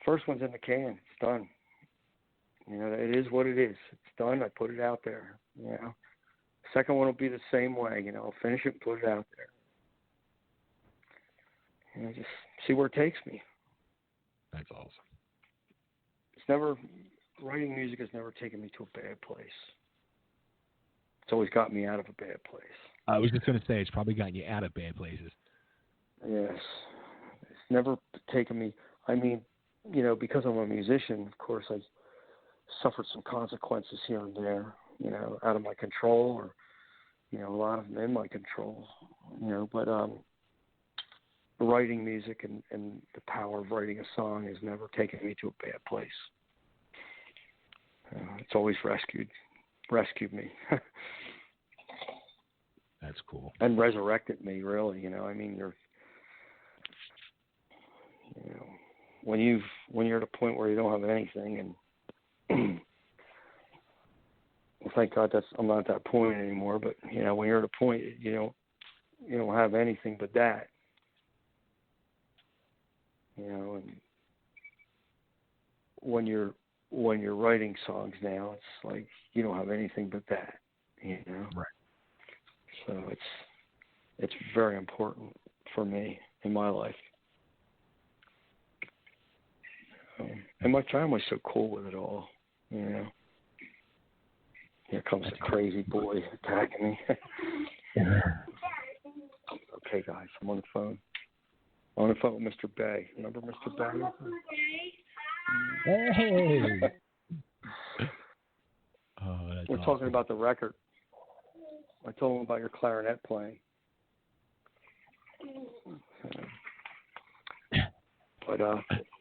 First one's in the can. It's done. It is what it is. It's done. I put it out there. Second one will be the same way. I'll finish it and put it out there. Just see where it takes me. That's awesome. Writing music has never taken me to a bad place. It's always got me out of a bad place. I was just going to say, it's probably gotten you out of bad places. Yes. It's never taken me, because I'm a musician, of course, I suffered some consequences here and there, out of my control or, a lot of them in my control, but writing music and the power of writing a song has never taken me to a bad place. It's always rescued me. That's cool. And resurrected me, really. When you're at a point where you don't have anything, and well, thank God I'm not at that point anymore. But when you're at a point you don't have anything but that. And when you're writing songs now, it's like you don't have anything but that. Right. So it's very important for me in my life. And my family's so cool with it all, Here comes the crazy boy attacking me. Okay, guys, I'm on the phone. I'm on the phone with Mr. Bay. Remember Mr. Bay? Hey! We're awesome. talking about the record. I told him about your clarinet playing. But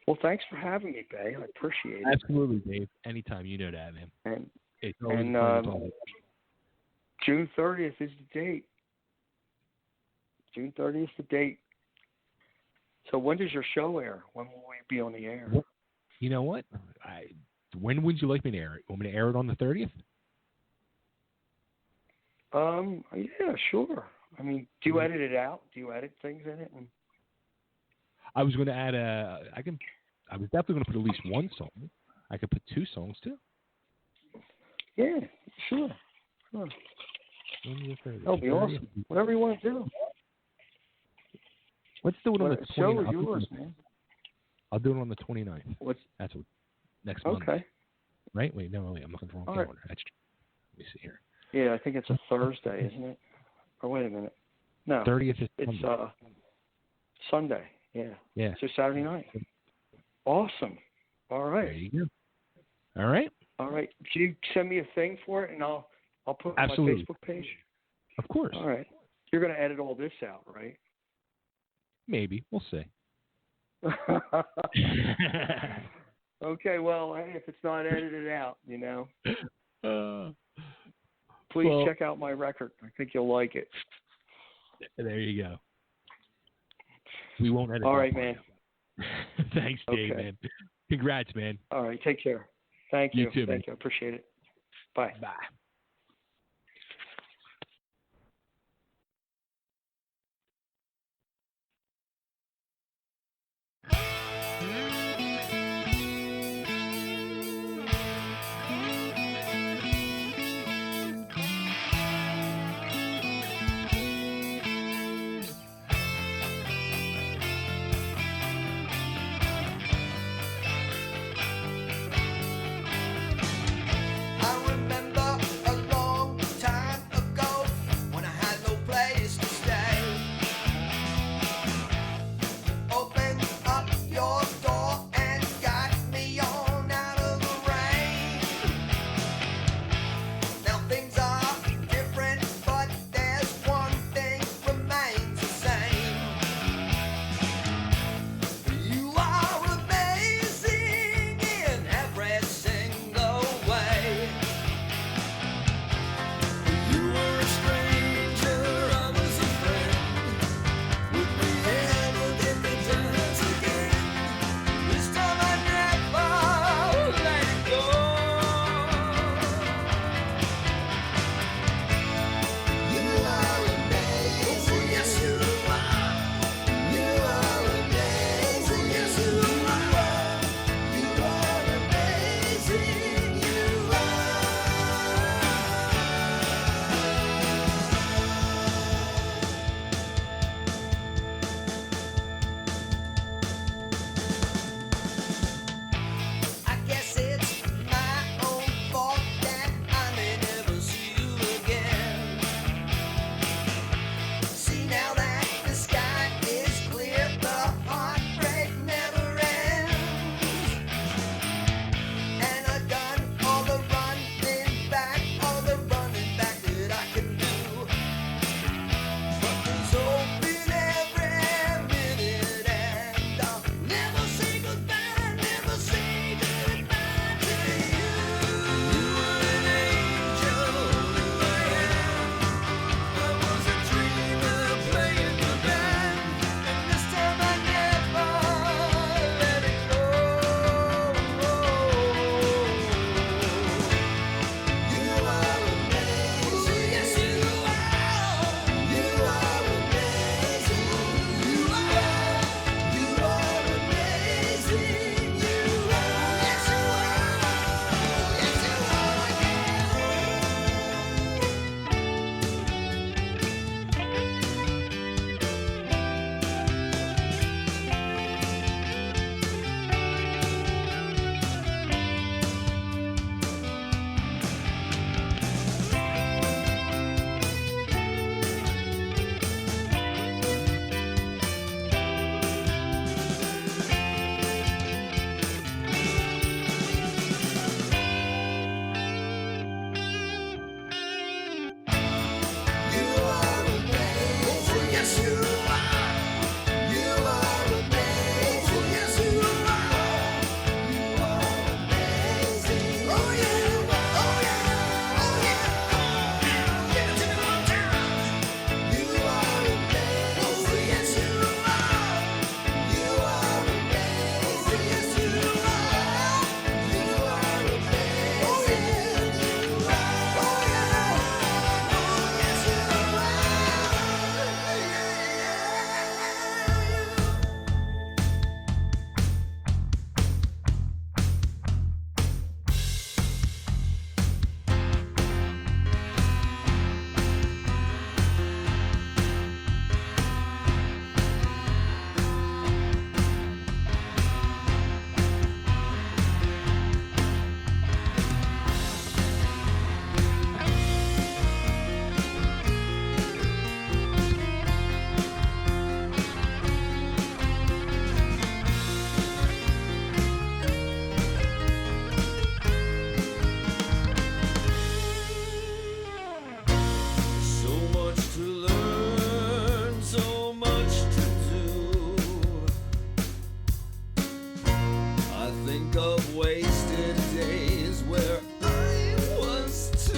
Well, thanks for having me, Bay. I appreciate it. Absolutely, Dave. Anytime, you know that, man. And It's always a pleasure talking. June 30th is the date. June 30th is the date. So when does your show air? When will we be on the air? You know what? When would you like me to air it? Want me to air it on the 30th? Yeah, sure. I mean, do you edit it out? Do you edit things in it? I was going to add I was definitely going to put at least one song. I could put 2 songs too. Yeah, sure. That'll be awesome. Whatever you want to do. Let's do it on the 29th. Show is yours, man. I'll do it on the 29th. That's next month. Okay. Right? Wait, no, I'm looking for the wrong calendar. Right. Let me see here. Yeah, I think it's a Thursday, isn't it? Or wait a minute. No. 30th is It's Sunday. Sunday. Yeah. Yeah. So Saturday night. Awesome. All right. There you go. All right. All right. Can you send me a thing for it, and I'll put it on my Facebook page? Of course. All right. You're going to edit all this out, right? Maybe. We'll see. Okay. Well, hey, if it's not edited out, please check out my record. I think you'll like it. There you go. We won't edit. All right, man. Thanks, Dave, man. Congrats, man. All right. Take care. Thank you. You too, man. Thank you. I appreciate it. Bye. Bye. I remember think of wasted days where I was too.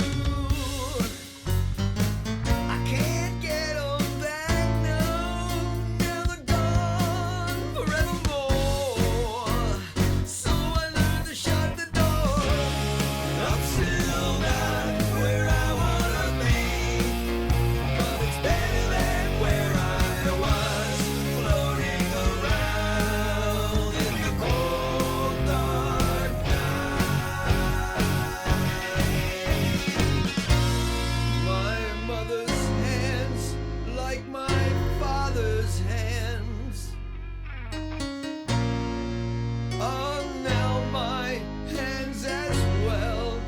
I can't get them back now. Now they're gone forevermore. So I learned to shut the door. I'm still not where I wanna be, but it's better than where I was, floating around in the cold dark night. My mother's hands, like my father's hands, are now my hands as well.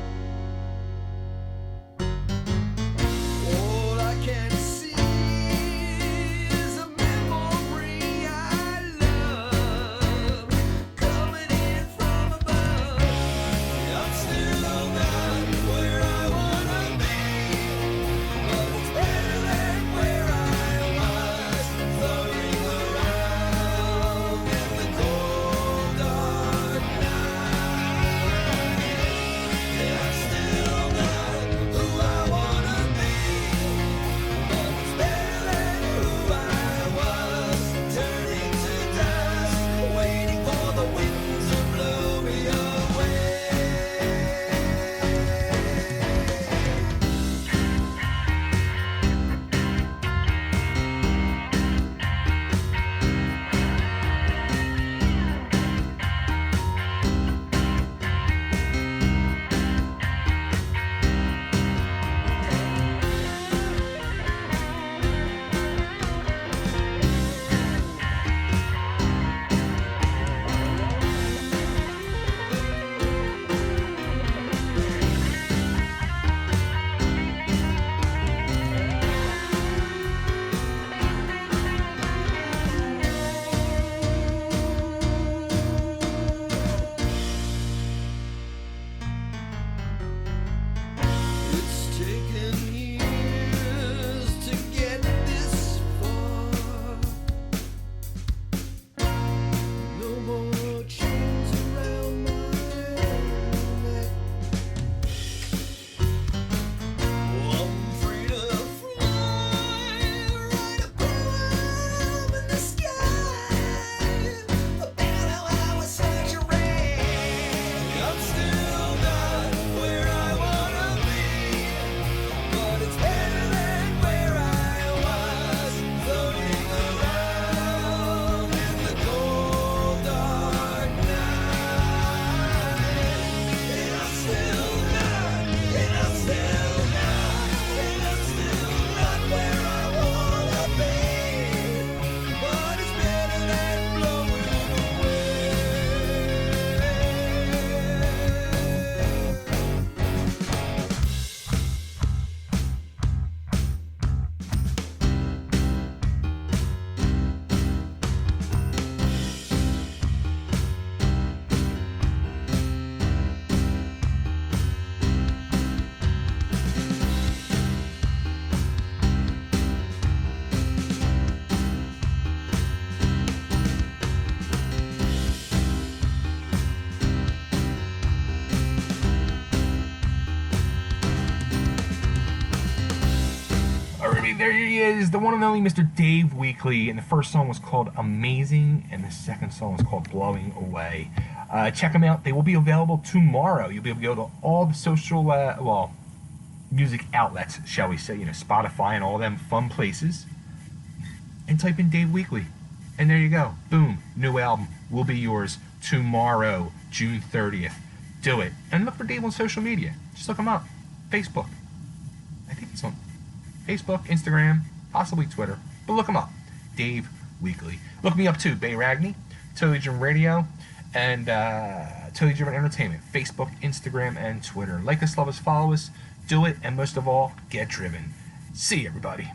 All I can see is a memory I love, coming in from above. I'm still not where I wanna be, but it's better than where I was, floating around in the cold dark night. I'm still not who I wanna be, but it's better than who I was, turning to dust, waiting for the winds to blow me away. It's taken years to get this far. No more chains around my neck. I'm free to fly right above in the sky. About how I was such a wreck. I'm still not where I wanna be, but it's better than where I was, floating around in the cold dark night. And I'm still not, and I'm still not, and I'm still not where I wanna be, but it's better than blowing away. Alrighty, there he is, the one and only Mr. Dave Weakley, and the first song was called Amazing, and the second song was called Blowing Away. Check them out. They will be available tomorrow. You'll be able to go to all the social, music outlets, shall we say, Spotify and all them fun places, and type in Dave Weakley. And there you go. Boom. New album will be yours tomorrow, June 30th. Do it. And look for Dave on social media. Just look him up. Facebook. I think it's on Facebook, Instagram, possibly Twitter. But look him up. Dave Weakley. Look me up too. Bay Ragni, Totally Driven Radio, and Totally Driven Entertainment. Facebook, Instagram, and Twitter. Like us, love us, follow us. Do it. And most of all, get driven. See you, everybody.